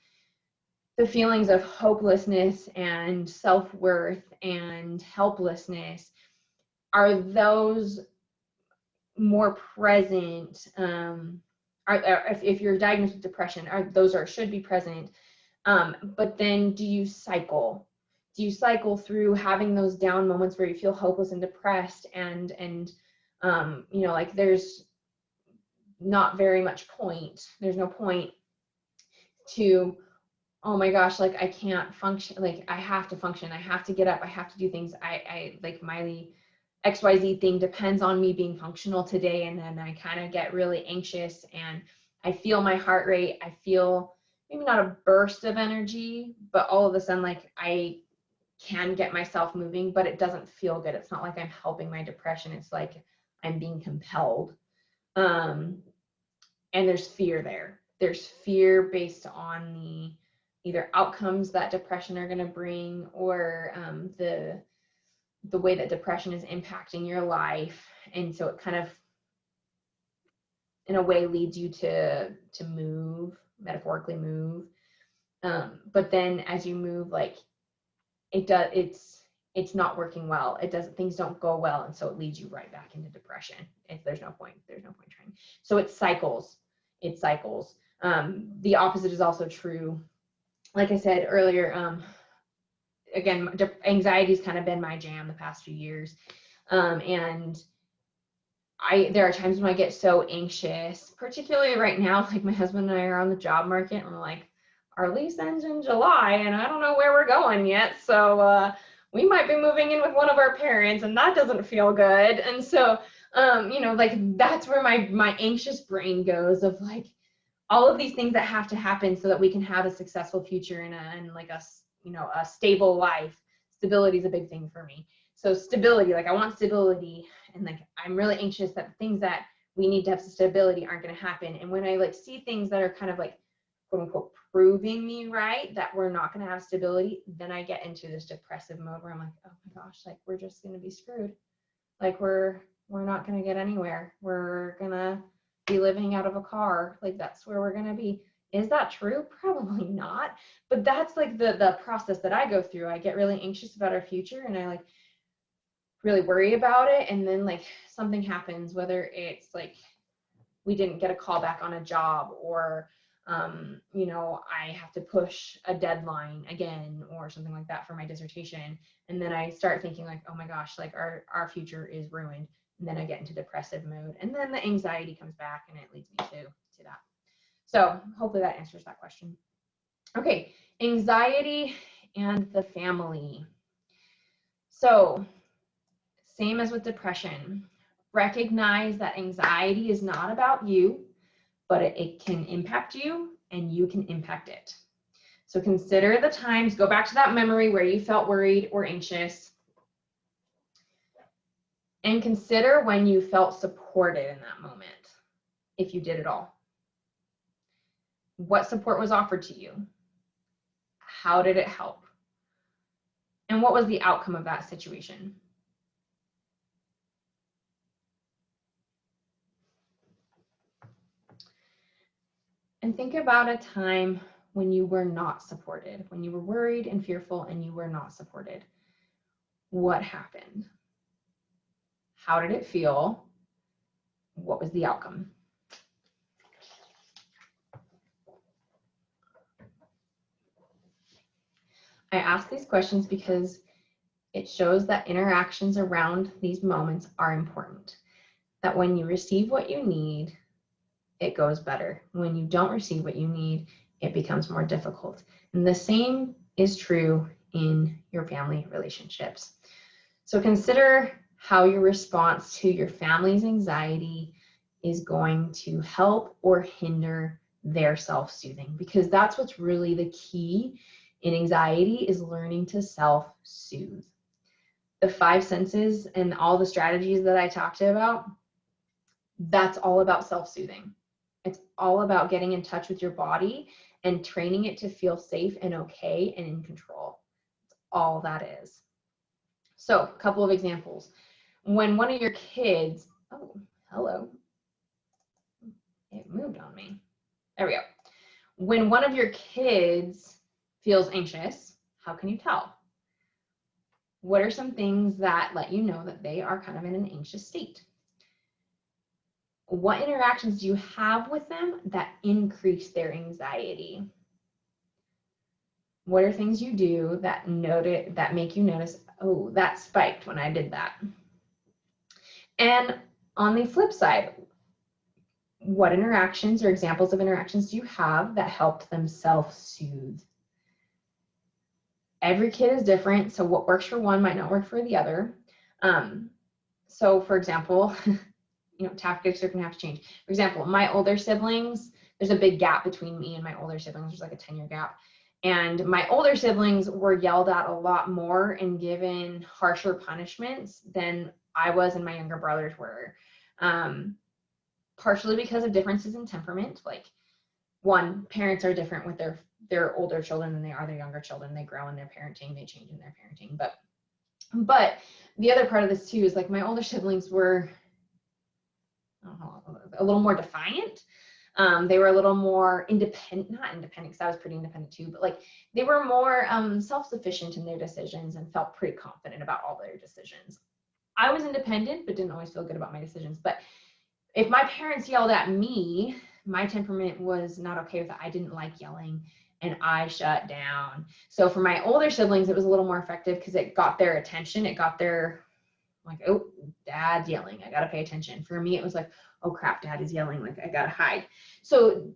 S1: the feelings of hopelessness and self-worth and helplessness, are those more present? If you're diagnosed with depression, those should be present. But then do you cycle? Do you cycle through having those down moments where you feel hopeless and depressed and like there's not very much point. There's no point to, oh my gosh, like I can't function, like I have to function, I have to get up, I have to do things. I like my XYZ thing depends on me being functional today, and then I kind of get really anxious and I feel my heart rate, I feel maybe not a burst of energy, but all of a sudden like I can get myself moving, but it doesn't feel good. It's not like I'm helping my depression, it's like I'm being compelled. And there's fear there. There's fear based on the either outcomes that depression are going to bring, or the way that depression is impacting your life. And so it kind of in a way leads you to move, metaphorically move. But then as you move, like it's not working well. Things don't go well. And so it leads you right back into depression. There's no point trying. So it cycles. The opposite is also true. Like I said earlier, again, anxiety's kind of been my jam the past few years. And there are times when I get so anxious, particularly right now, like my husband and I are on the job market and we're like, our lease ends in July and I don't know where we're going yet. So we might be moving in with one of our parents and that doesn't feel good. And so, like that's where my anxious brain goes of like all of these things that have to happen so that we can have a successful future and like a stable life. Stability is a big thing for me. So stability, like I want stability, and like I'm really anxious that the things that we need to have stability aren't going to happen. And when I like see things that are kind of like quote unquote proving me right that we're not going to have stability, then I get into this depressive mode where I'm like, oh my gosh, like we're just going to be screwed. Like we're not going to get anywhere. We're going to be living out of a car. Like that's where we're going to be. Is that true? Probably not. But that's like the process that I go through. I get really anxious about our future and I like really worry about it. And then like something happens, whether it's like we didn't get a call back on a job or, I have to push a deadline again or something like that for my dissertation. And then I start thinking like, oh my gosh, like our future is ruined. And then I get into depressive mode. And then the anxiety comes back and it leads me to that. So hopefully that answers that question. Okay, anxiety and the family. So same as with depression, recognize that anxiety is not about you, but it can impact you and you can impact it. So consider the times, go back to that memory where you felt worried or anxious, and consider when you felt supported in that moment, if you did at all. What support was offered to you? How did it help? And what was the outcome of that situation? And think about a time when you were not supported, when you were worried and fearful and you were not supported. What happened? How did it feel? What was the outcome? I ask these questions because it shows that interactions around these moments are important. That when you receive what you need, it goes better. When you don't receive what you need, it becomes more difficult. And the same is true in your family relationships. So consider how your response to your family's anxiety is going to help or hinder their self-soothing, because that's what's really the key in anxiety, is learning to self-soothe. The 5 senses and all the strategies that I talked about, that's all about self-soothing. It's all about getting in touch with your body and training it to feel safe and okay and in control. That's all that is. So a couple of examples. When one of your kids, oh, hello, it moved on me. There we go. When one of your kids feels anxious, how can you tell? What are some things that let you know that they are kind of in an anxious state? What interactions do you have with them that increase their anxiety? What are things you do that make you notice, oh, that spiked when I did that? And on the flip side, what interactions or examples of interactions do you have that helped them self-soothe? Every kid is different, so what works for one might not work for the other. So for example, tactics are gonna have to change. For example, my older siblings, there's a big gap between me and my older siblings. There's like a 10-year gap. And my older siblings were yelled at a lot more and given harsher punishments than I was and my younger brothers were. Partially because of differences in temperament. Like, one, parents are different with their older children than they are their younger children. They grow in their parenting, they change in their parenting. But the other part of this too is like my older siblings were, a little more defiant. They were a little more independent, not independent, because I was pretty independent too, but like they were more self-sufficient in their decisions and felt pretty confident about all their decisions. I was independent, but didn't always feel good about my decisions. But if my parents yelled at me, my temperament was not okay with it. I didn't like yelling, and I shut down. So for my older siblings, it was a little more effective because it got their attention. It got their, like, oh, dad's yelling, I gotta pay attention. For me, it was like, oh crap, dad is yelling, like I gotta hide. So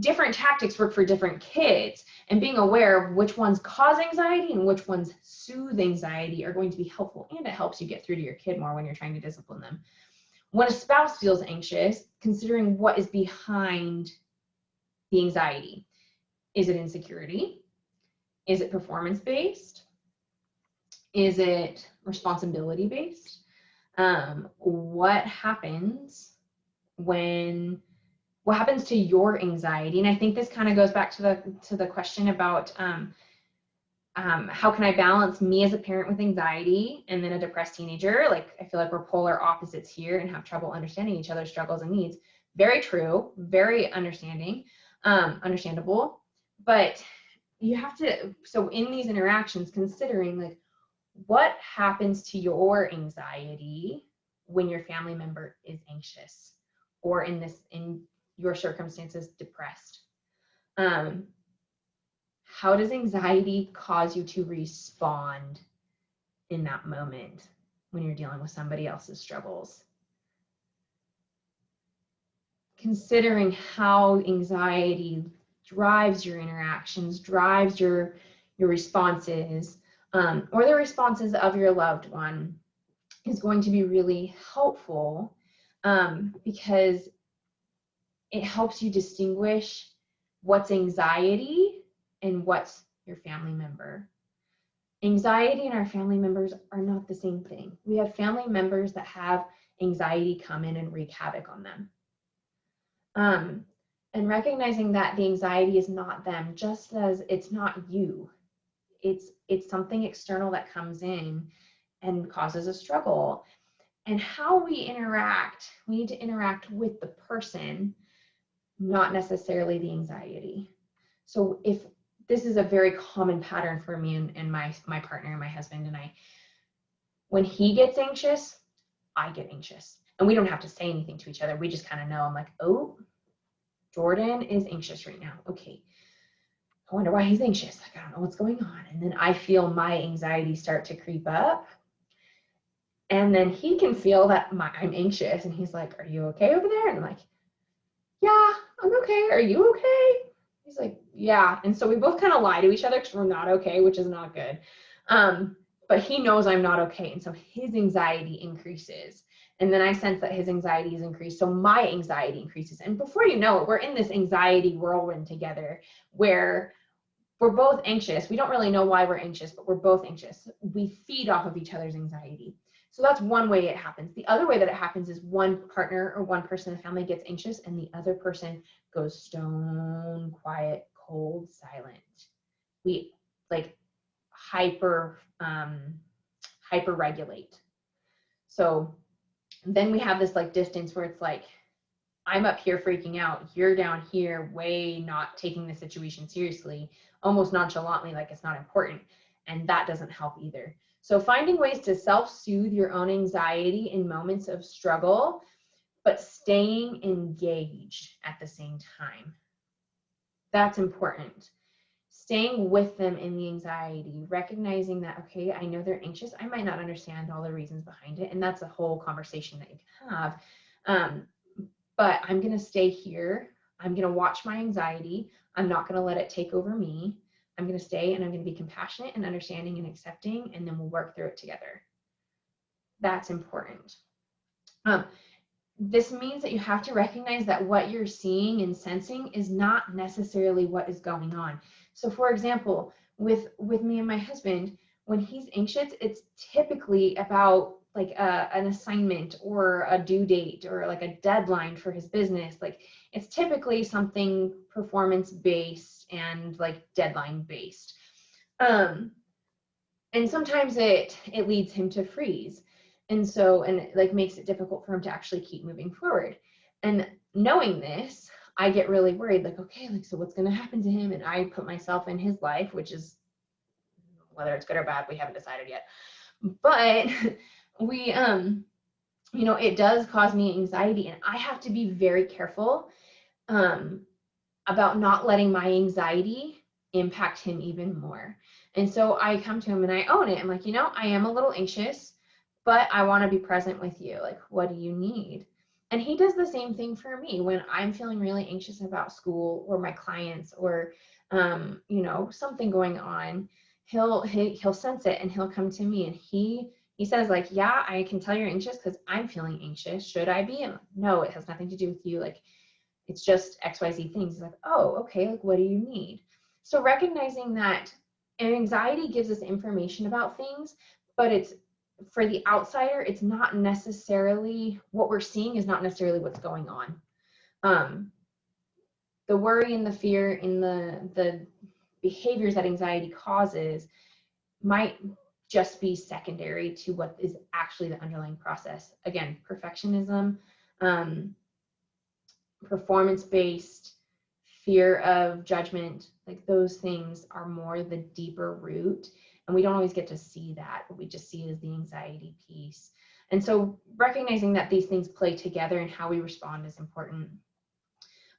S1: different tactics work for different kids, and being aware of which ones cause anxiety and which ones soothe anxiety are going to be helpful, and it helps you get through to your kid more when you're trying to discipline them. When a spouse feels anxious, considering what is behind the anxiety. Is it insecurity? Is it performance-based? Is it responsibility-based? What happens to your anxiety? And I think this kind of goes back to the question about how can I balance me as a parent with anxiety and then a depressed teenager? Like, I feel like we're polar opposites here and have trouble understanding each other's struggles and needs. Very true, very understandable. But you have to, so in these interactions, considering like what happens to your anxiety when your family member is anxious, or in your circumstances, depressed. How does anxiety cause you to respond in that moment when you're dealing with somebody else's struggles? Considering how anxiety drives your interactions, drives your responses, or the responses of your loved one, is going to be really helpful, because it helps you distinguish what's anxiety and what's your family member. Anxiety and our family members are not the same thing. We have family members that have anxiety come in and wreak havoc on them. And recognizing that the anxiety is not them, just as it's not you. It's something external that comes in and causes a struggle. And how we interact, we need to interact with the person, not necessarily the anxiety. So if this is a very common pattern for me and my partner and my husband and I, when he gets anxious, I get anxious. And we don't have to say anything to each other. We just kind of know. I'm like, oh, Jordan is anxious right now. Okay. I wonder why he's anxious. Like, I don't know what's going on. And then I feel my anxiety start to creep up. And then he can feel that I'm anxious. And he's like, are you okay over there? And I'm like, yeah, I'm okay. Are you okay? He's like, yeah. And so we both kind of lie to each other because we're not okay, which is not good. But he knows I'm not okay. And so his anxiety increases. And then I sense that his anxiety is increased. So my anxiety increases. And before you know it, we're in this anxiety whirlwind together where we're both anxious. We don't really know why we're anxious, but we're both anxious. We feed off of each other's anxiety. So that's one way it happens. The other way that it happens is one partner or one person in the family gets anxious and the other person goes stone, quiet, cold, silent. We like hyper regulate. So then we have this like distance where it's like, I'm up here freaking out, you're down here way not taking the situation seriously, almost nonchalantly, like it's not important. And that doesn't help either. So finding ways to self-soothe your own anxiety in moments of struggle, but staying engaged at the same time. That's important. Staying with them in the anxiety, recognizing that, okay, I know they're anxious. I might not understand all the reasons behind it. And that's a whole conversation that you can have. But I'm going to stay here. I'm going to watch my anxiety. I'm not going to let it take over me. I'm going to stay and I'm going to be compassionate and understanding and accepting, and then we'll work through it together. That's important. This means that you have to recognize that what you're seeing and sensing is not necessarily what is going on. So for example, with me and my husband, when he's anxious, it's typically about like an assignment or a due date or like a deadline for his business. Like it's typically something performance-based and like deadline-based. And sometimes it leads him to freeze. And so, and it like makes it difficult for him to actually keep moving forward. And knowing this, I get really worried, like, okay, like, so what's going to happen to him? And I put myself in his life, which is, whether it's good or bad, we haven't decided yet. But we, you know, it does cause me anxiety, and I have to be very careful about not letting my anxiety impact him even more. And so I come to him and I own it. I'm like, you know, I am a little anxious, but I want to be present with you. Like, what do you need? And he does the same thing for me when I'm feeling really anxious about school or my clients or, you know, something going on. He'll sense it and he'll come to me, and he says, like, yeah, I can tell you're anxious because I'm feeling anxious. Should I be? And no, it has nothing to do with you. Like, it's just XYZ things. He's like, oh, okay, like, what do you need? So recognizing that anxiety gives us information about things, but it's, for the outsider, it's not necessarily what we're seeing, is not necessarily what's going on. The worry and the fear and the behaviors that anxiety causes might just be secondary to what is actually the underlying process. Again, perfectionism, performance-based, fear of judgment, like those things are more the deeper root. And we don't always get to see that, but we just see it as the anxiety piece. And so recognizing that these things play together and how we respond is important.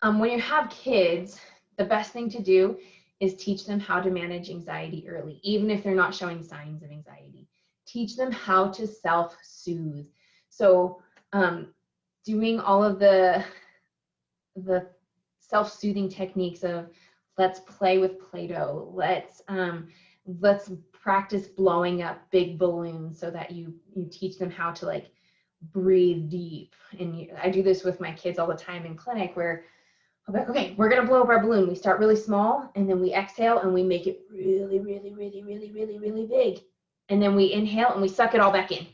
S1: When you have kids, the best thing to do is teach them how to manage anxiety early, even if they're not showing signs of anxiety. Teach them how to self-soothe. So doing all of the self-soothing techniques of, let's play with Play-Doh, let's practice blowing up big balloons, so that you teach them how to like breathe deep. And I do this with my kids all the time in clinic, where I'm like, okay, we're gonna blow up our balloon. We start really small, and then we exhale and we make it really, really, really, really, really, really big. And then we inhale and we suck it all back in.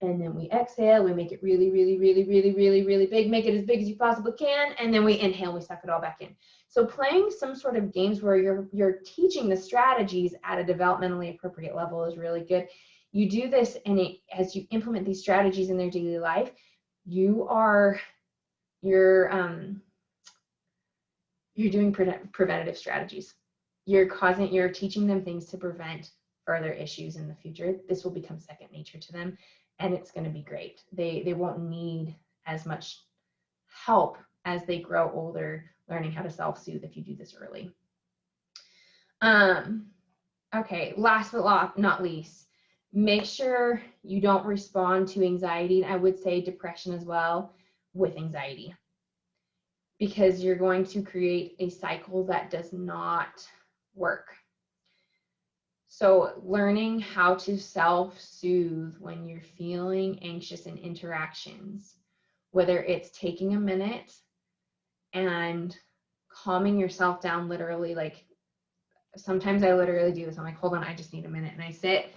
S1: And then we exhale, we make it really, really, really, really, really, really big, make it as big as you possibly can, and then we inhale, we suck it all back in. So playing some sort of games where you're teaching the strategies at a developmentally appropriate level is really good. You do this, and as you implement these strategies in their daily life, you're doing preventative strategies. You're teaching them things to prevent further issues in the future. This will become second nature to them, and it's going to be great. They won't need as much help as they grow older learning how to self-soothe if you do this early. Okay, last but not least, make sure you don't respond to anxiety, and I would say depression as well, with anxiety, because you're going to create a cycle that does not work. So learning how to self-soothe when you're feeling anxious in interactions, whether it's taking a minute and calming yourself down, literally, like sometimes I literally do this. I'm like, hold on, I just need a minute. And I sit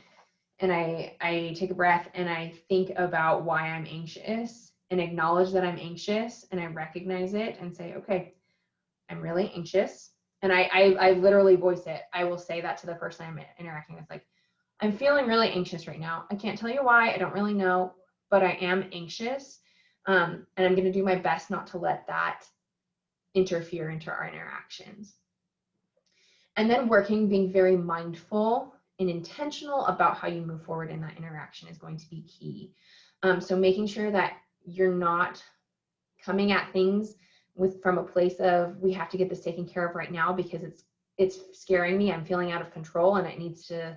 S1: and I take a breath and I think about why I'm anxious and acknowledge that I'm anxious, and I recognize it and say, okay, I'm really anxious. And I literally voice it. I will say that to the person I'm interacting with, like, I'm feeling really anxious right now. I can't tell you why, I don't really know, but I am anxious. And I'm going to do my best not to let that interfere into our interactions. And then being very mindful and intentional about how you move forward in that interaction is going to be key. So making sure that you're not coming at things from a place of, we have to get this taken care of right now because it's scaring me, I'm feeling out of control, and it needs to,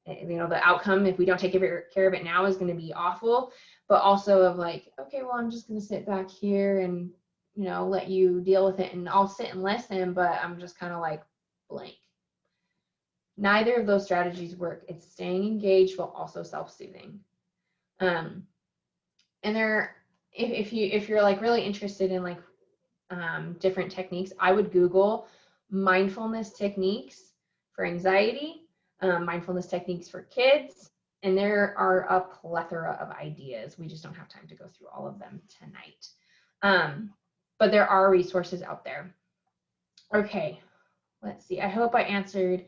S1: you know, the outcome, if we don't take care of it now, is going to be awful. But also of like, okay, well, I'm just going to sit back here and, you know, let you deal with it, and I'll sit and listen, but I'm just kind of like blank. Neither of those strategies work. It's staying engaged while also self-soothing. And if you're like really interested in like different techniques, I would Google mindfulness techniques for anxiety, mindfulness techniques for kids, and there are a plethora of ideas. We just don't have time to go through all of them tonight. But there are resources out there. Okay, let's see. I hope I answered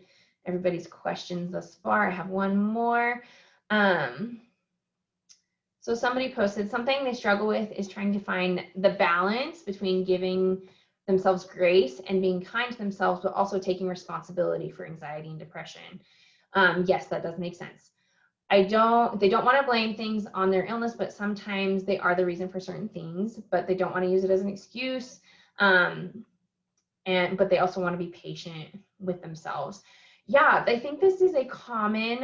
S1: everybody's questions thus far. I have one more. So somebody posted, something they struggle with is trying to find the balance between giving themselves grace and being kind to themselves, but also taking responsibility for anxiety and depression. Yes, that does make sense. They don't want to blame things on their illness, but sometimes they are the reason for certain things, but they don't want to use it as an excuse. But they also want to be patient with themselves. Yeah, I think this is a common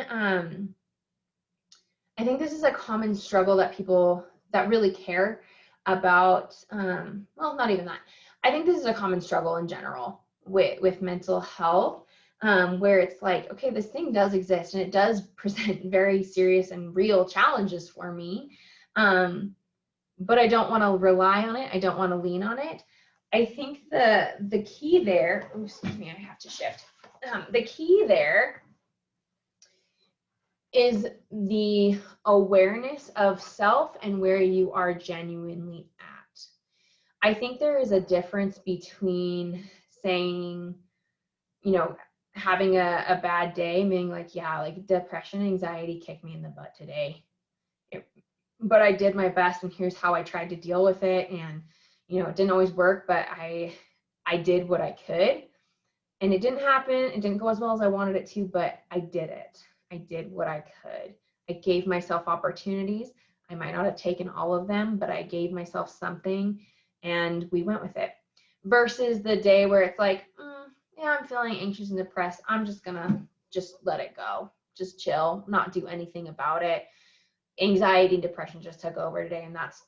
S1: struggle that people that really care about, well, not even that. I think this is a common struggle in general with mental health, where it's like, okay, this thing does exist and it does present very serious and real challenges for me. But I don't want to rely on it. I don't want to lean on it. I think the key there, oh, excuse me, I have to shift. The key there is the awareness of self and where you are genuinely at. I think there is a difference between saying, having a bad day, meaning like, yeah, like depression, anxiety kicked me in the butt today. But I did my best and here's how I tried to deal with it. And, it didn't always work, but I did what I could. And it didn't happen. It didn't go as well as I wanted it to, but I did it. I did what I could. I gave myself opportunities. I might not have taken all of them, but I gave myself something and we went with it. Versus the day where it's like, yeah, I'm feeling anxious and depressed. I'm just gonna let it go. Just chill, not do anything about it. Anxiety and depression just took over today, and that's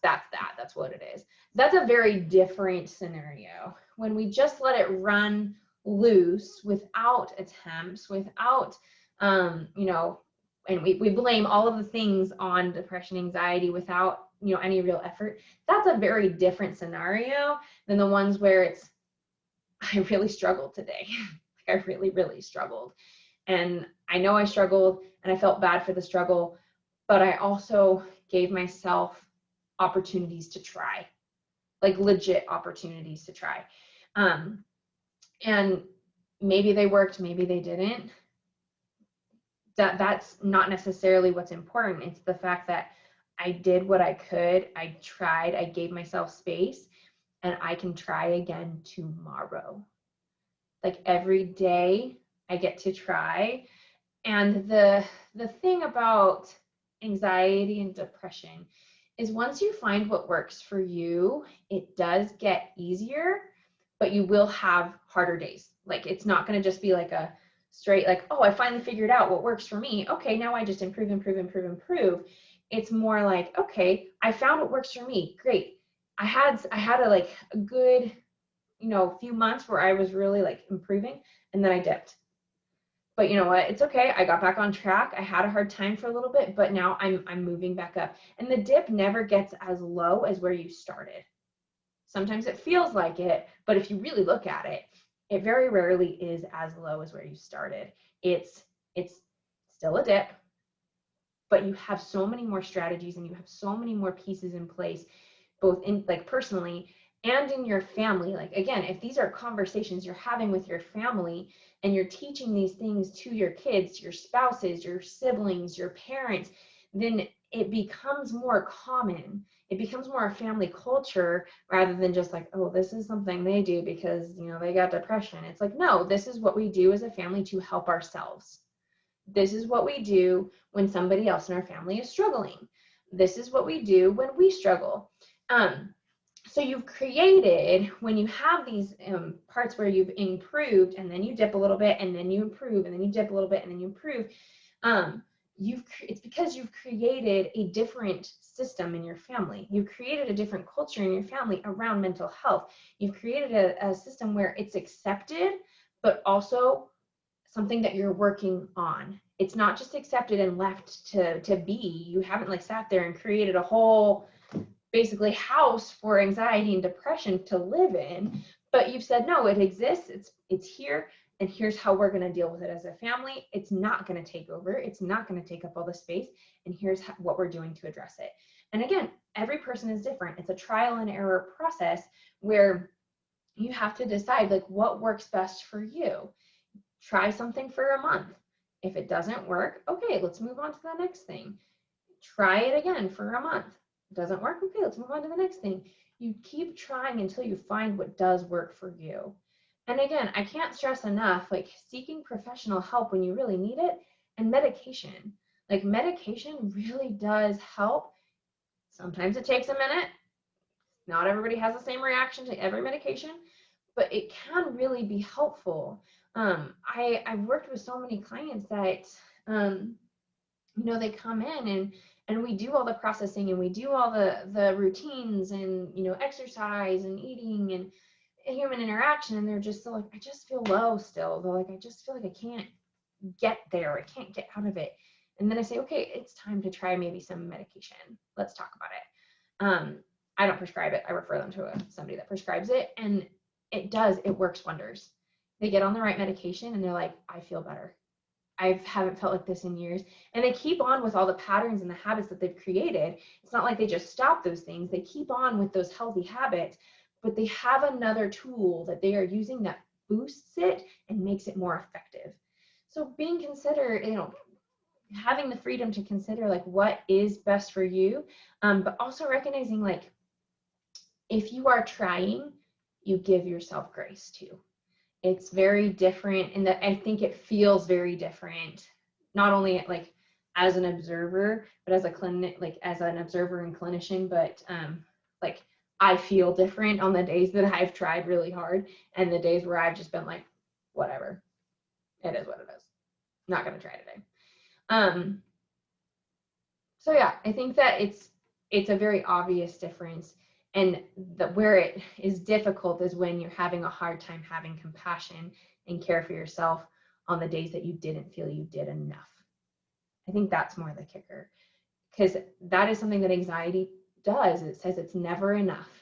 S1: what it is. That's a very different scenario. When we just let it run loose without attempts, without and we blame all of the things on depression, anxiety without any real effort. That's a very different scenario than the ones where it's, I really struggled today. Like I really, really struggled. And I know I struggled and I felt bad for the struggle, but I also gave myself opportunities to try, like legit opportunities to try. And maybe they worked, maybe they didn't. That's not necessarily what's important. It's the fact that I did what I could, I tried, I gave myself space, and I can try again tomorrow. Like every day I get to try. And the thing about anxiety and depression is once you find what works for you, it does get easier, but you will have harder days. Like it's not going to just be like a straight, like, oh, I finally figured out what works for me. Okay, now I just improve. It's more like, okay, I found what works for me. Great. I had a good, few months where I was really like improving, and then I dipped. But you know what? It's okay. I got back on track. I had a hard time for a little bit, but now I'm moving back up. And the dip never gets as low as where you started. Sometimes it feels like it, but if you really look at it, it very rarely is as low as where you started. It's still a dip, but you have so many more strategies and you have so many more pieces in place, both in like personally and in your family. Like again, if these are conversations you're having with your family and you're teaching these things to your kids, your spouses, your siblings, your parents, then it becomes more common. It becomes more a family culture rather than just like, oh, this is something they do because, they got depression. It's like, no, this is what we do as a family to help ourselves. This is what we do when somebody else in our family is struggling. This is what we do when we struggle. So you've created, when you have these parts where you've improved and then you dip a little bit and then you improve and then you dip a little bit and then you improve, it's because you've created a different system in your family. You've created a different culture in your family around mental health. You've created a system where it's accepted, but also something that you're working on. It's not just accepted and left to be. You haven't like sat there and created a whole basically house for anxiety and depression to live in, but you've said, no, it exists, it's here, and here's how we're going to deal with it as a family. It's not going to take over, it's not going to take up all the space, and here's what we're doing to address it. And again, every person is different. It's a trial and error process where you have to decide like what works best for you. Try something for a month. If it doesn't work, okay, let's move on to the next thing. Try it again for a month. It doesn't work? Okay, let's move on to the next thing. You keep trying until you find what does work for you. And again, I can't stress enough, like seeking professional help when you really need it, and medication. Like medication really does help. Sometimes it takes a minute. Not everybody has the same reaction to every medication, but it can really be helpful. I've worked with so many clients that, they come in and we do all the processing and we do all the routines and, exercise and eating and human interaction. And they're just like, I just feel low still. They're like, I just feel like I can't get there. I can't get out of it. And then I say, okay, it's time to try maybe some medication. Let's talk about it. I don't prescribe it. I refer them to somebody that prescribes it, and it works wonders. They get on the right medication and they're like, I feel better. I haven't felt like this in years. And they keep on with all the patterns and the habits that they've created. It's not like they just stop those things. They keep on with those healthy habits, but they have another tool that they are using that boosts it and makes it more effective. So being considered, having the freedom to consider like what is best for you, but also recognizing like if you are trying, you give yourself grace too. It's very different in that I think it feels very different, not only like as an observer, but as a clinic, like as an observer and clinician, but like I feel different on the days that I've tried really hard and the days where I've just been like, whatever, it is what it is. Not gonna try today. So yeah, I think that it's a very obvious difference. And where it is difficult is when you're having a hard time having compassion and care for yourself on the days that you didn't feel you did enough. I think that's more the kicker, because that is something that anxiety does. It says it's never enough.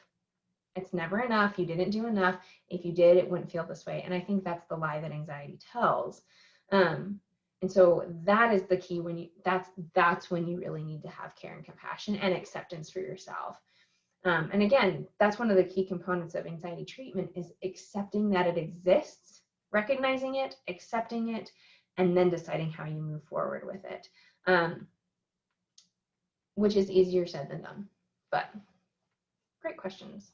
S1: It's never enough. You didn't do enough. If you did, it wouldn't feel this way. And I think that's the lie that anxiety tells. And so that is the key that's when you really need to have care and compassion and acceptance for yourself. And again, that's one of the key components of anxiety treatment is accepting that it exists, recognizing it, accepting it, and then deciding how you move forward with it, which is easier said than done. But great questions.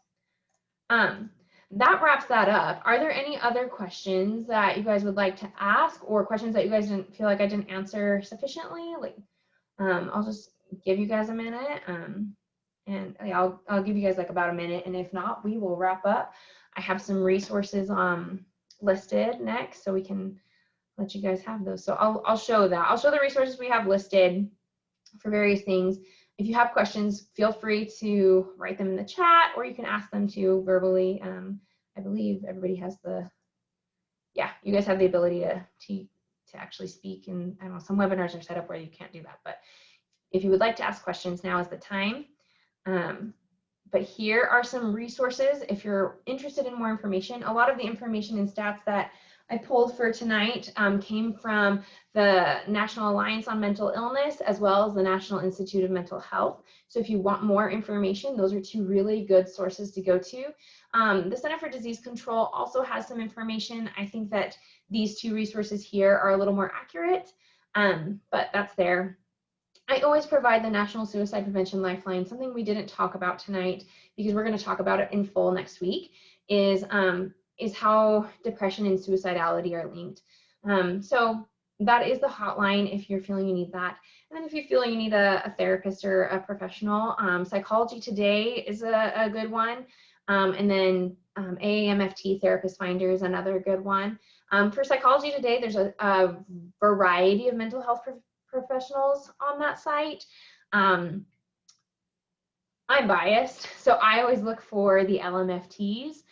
S1: That wraps that up. Are there any other questions that you guys would like to ask, or questions that you guys didn't feel like I didn't answer sufficiently? Like, I'll just give you guys a minute. And I'll give you guys like about a minute, and if not, we will wrap up. I have some resources listed next, so we can let you guys have those. So I'll show that. I'll show the resources we have listed for various things. If you have questions, feel free to write them in the chat, or you can ask them to verbally. I believe everybody has you guys have the ability to actually speak, and I don't know, some webinars are set up where you can't do that, but if you would like to ask questions, now is the time. But here are some resources if you're interested in more information. A lot of the information and stats that I pulled for tonight came from the National Alliance on Mental Illness as well as the National Institute of Mental Health. So if you want more information, those are two really good sources to go to. The Center for Disease Control also has some information. I think that these two resources here are a little more accurate, but that's there. I always provide the National Suicide Prevention Lifeline. Something we didn't talk about tonight, because we're going to talk about it in full next week, is how depression and suicidality are linked. So that is the hotline if you're feeling you need that. And then if you feel you need a therapist or a professional, Psychology Today is a good one. And then AAMFT Therapist Finder is another good one. For Psychology Today, there's a variety of mental health professionals on that site. I'm biased, so I always look for the LMFTs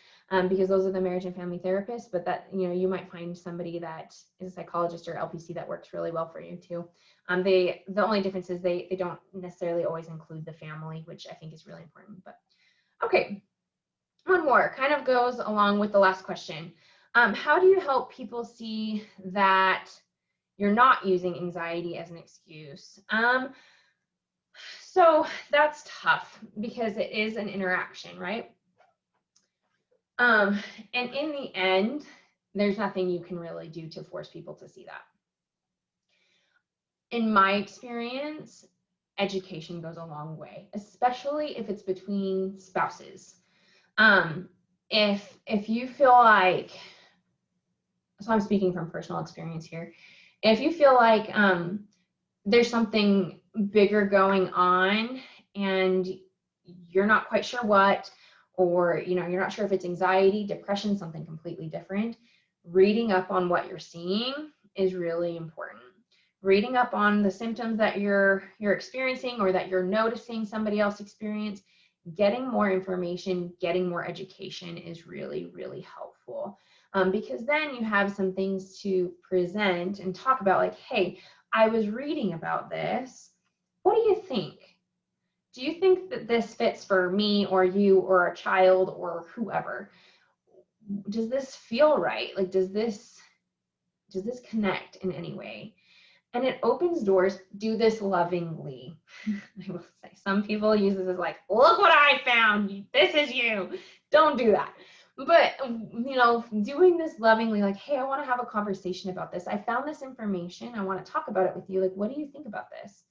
S1: because those are the marriage and family therapists, but that, you might find somebody that is a psychologist or LPC that works really well for you too. The only difference is they don't necessarily always include the family, which I think is really important. But okay, one more kind of goes along with the last question. How do you help people see that you're not using anxiety as an excuse? So that's tough because it is an interaction, right? And in the end, there's nothing you can really do to force people to see that. In my experience, education goes a long way, especially if it's between spouses. If you feel like, so I'm speaking from personal experience here, if you feel like there's something bigger going on and you're not quite sure what, or you're not sure if it's anxiety, depression, something completely different, reading up on what you're seeing is really important. Reading up on the symptoms that you're experiencing or that you're noticing somebody else experience, getting more information, getting more education is really, really helpful. Because then you have some things to present and talk about, like, hey, I was reading about this. What do you think? Do you think that this fits for me or you or a child or whoever? Does this feel right? Like, does this connect in any way? And it opens doors. Do this lovingly. I will say, some people use this as like, look what I found. This is you. Don't do that. But, doing this lovingly, like, hey, I want to have a conversation about this. I found this information. I want to talk about it with you. Like, what do you think about this?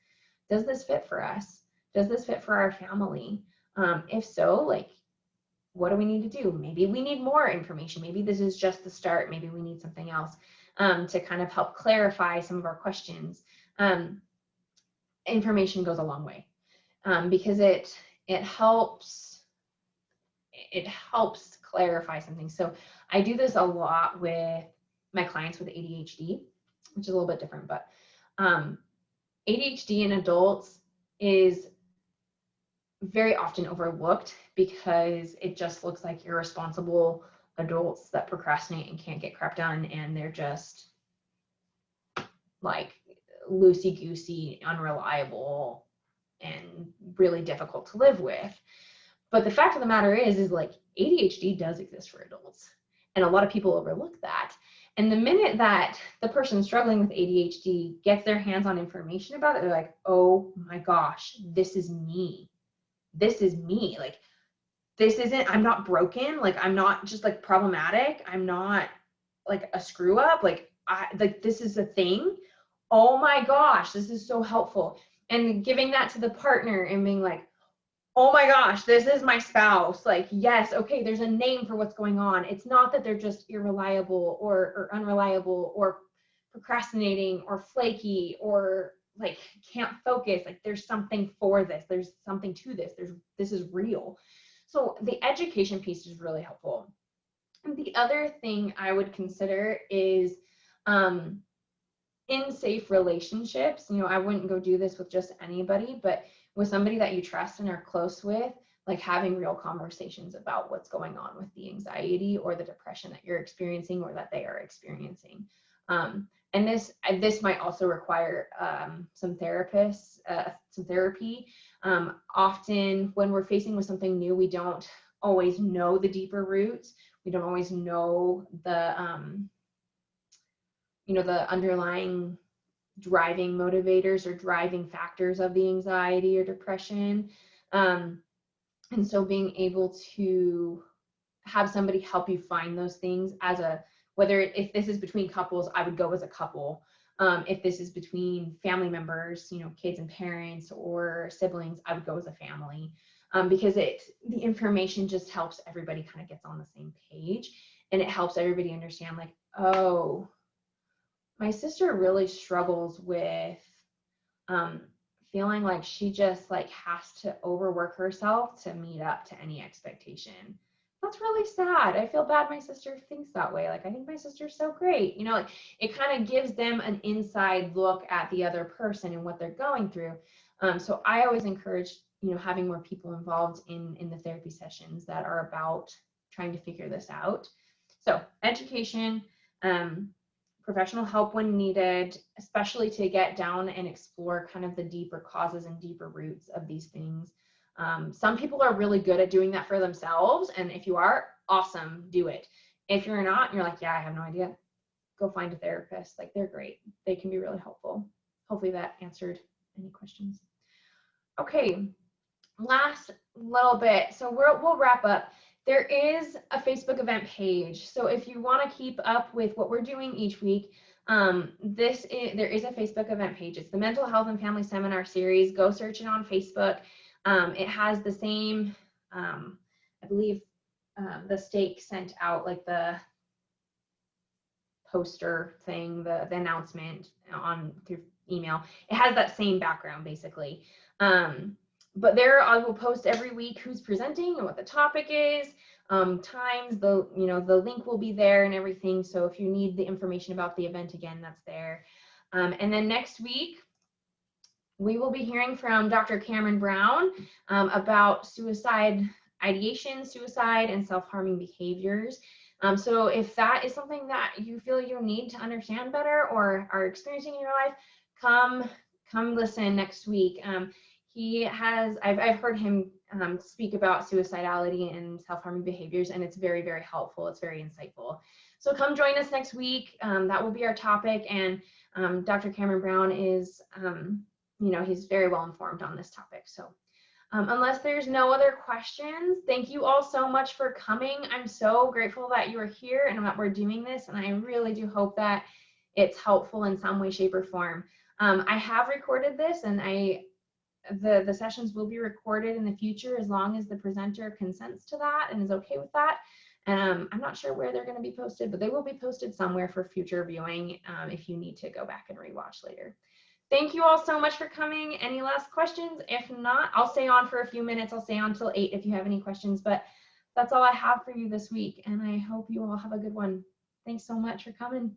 S1: Does this fit for us? Does this fit for our family? If so, like, what do we need to do? Maybe we need more information. Maybe this is just the start. Maybe we need something else to kind of help clarify some of our questions. Information goes a long way because it helps clarify something. So I do this a lot with my clients with ADHD, which is a little bit different, but ADHD in adults is very often overlooked because it just looks like irresponsible adults that procrastinate and can't get crap done, and they're just like loosey-goosey, unreliable, and really difficult to live with. But the fact of the matter is like ADHD does exist for adults, and a lot of people overlook that. And the minute that the person struggling with ADHD gets their hands on information about it, they're like, oh my gosh, this is me. This is me. Like, this isn't, I'm not broken. Like, I'm not just like problematic. I'm not like a screw up. Like, this is a thing. Oh my gosh, this is so helpful. And giving that to the partner and being like, oh my gosh, this is my spouse. Like, yes, okay, there's a name for what's going on. It's not that they're just irreliable or unreliable or procrastinating or flaky or like can't focus. Like, there's something for this. There's something to this. This is real. So the education piece is really helpful. And the other thing I would consider is in safe relationships. I wouldn't go do this with just anybody, but with somebody that you trust and are close with, like having real conversations about what's going on with the anxiety or the depression that you're experiencing or that they are experiencing. And this might also require some therapists, some therapy. Often when we're facing with something new, we don't always know the deeper roots. We don't always know the the underlying driving motivators or driving factors of the anxiety or depression. And so being able to have somebody help you find those things if this is between couples, I would go as a couple. If this is between family members, kids and parents or siblings, I would go as a family. Because the information just helps everybody kind of gets on the same page, and it helps everybody understand, like, oh, my sister really struggles with feeling like she just like has to overwork herself to meet up to any expectation. That's really sad. I feel bad my sister thinks that way. Like, I think my sister's so great. Like, it kind of gives them an inside look at the other person and what they're going through. So I always encourage, having more people involved in the therapy sessions that are about trying to figure this out. So education, professional help when needed, especially to get down and explore kind of the deeper causes and deeper roots of these things. Some people are really good at doing that for themselves, and if you are, awesome, do it. If you're not, and you're like, yeah, I have no idea, go find a therapist. Like, they're great. They can be really helpful. Hopefully that answered any questions. Okay, last little bit. So we'll wrap up. There is a Facebook event page. So if you want to keep up with what we're doing each week, There is a Facebook event page. It's the Mental Health and Family Seminar Series. Go search it on Facebook. It has the same, I believe the state sent out like the poster thing, the announcement on through email. It has that same background basically. But there I will post every week who's presenting and what the topic is, times, the link will be there and everything. So if you need the information about the event again, that's there. And then next week, we will be hearing from Dr. Cameron Brown about suicide ideation, suicide, and self-harming behaviors. So if that is something that you feel you need to understand better or are experiencing in your life, come listen next week. I've heard him speak about suicidality and self-harming behaviors, and it's very, very helpful. It's very insightful. So come join us next week. That will be our topic, and Dr. Cameron Brown is, he's very well informed on this topic. So unless there's no other questions, thank you all so much for coming. I'm so grateful that you are here and that we're doing this, and I really do hope that it's helpful in some way, shape, or form. I have recorded this, and the sessions will be recorded in the future as long as the presenter consents to that and is okay with that. I'm not sure where they're going to be posted, but they will be posted somewhere for future viewing if you need to go back and rewatch later. Thank you all so much for coming. Any last questions? If not, I'll stay on for a few minutes. I'll stay on till 8 if you have any questions, but that's all I have for you this week, and I hope you all have a good one. Thanks so much for coming.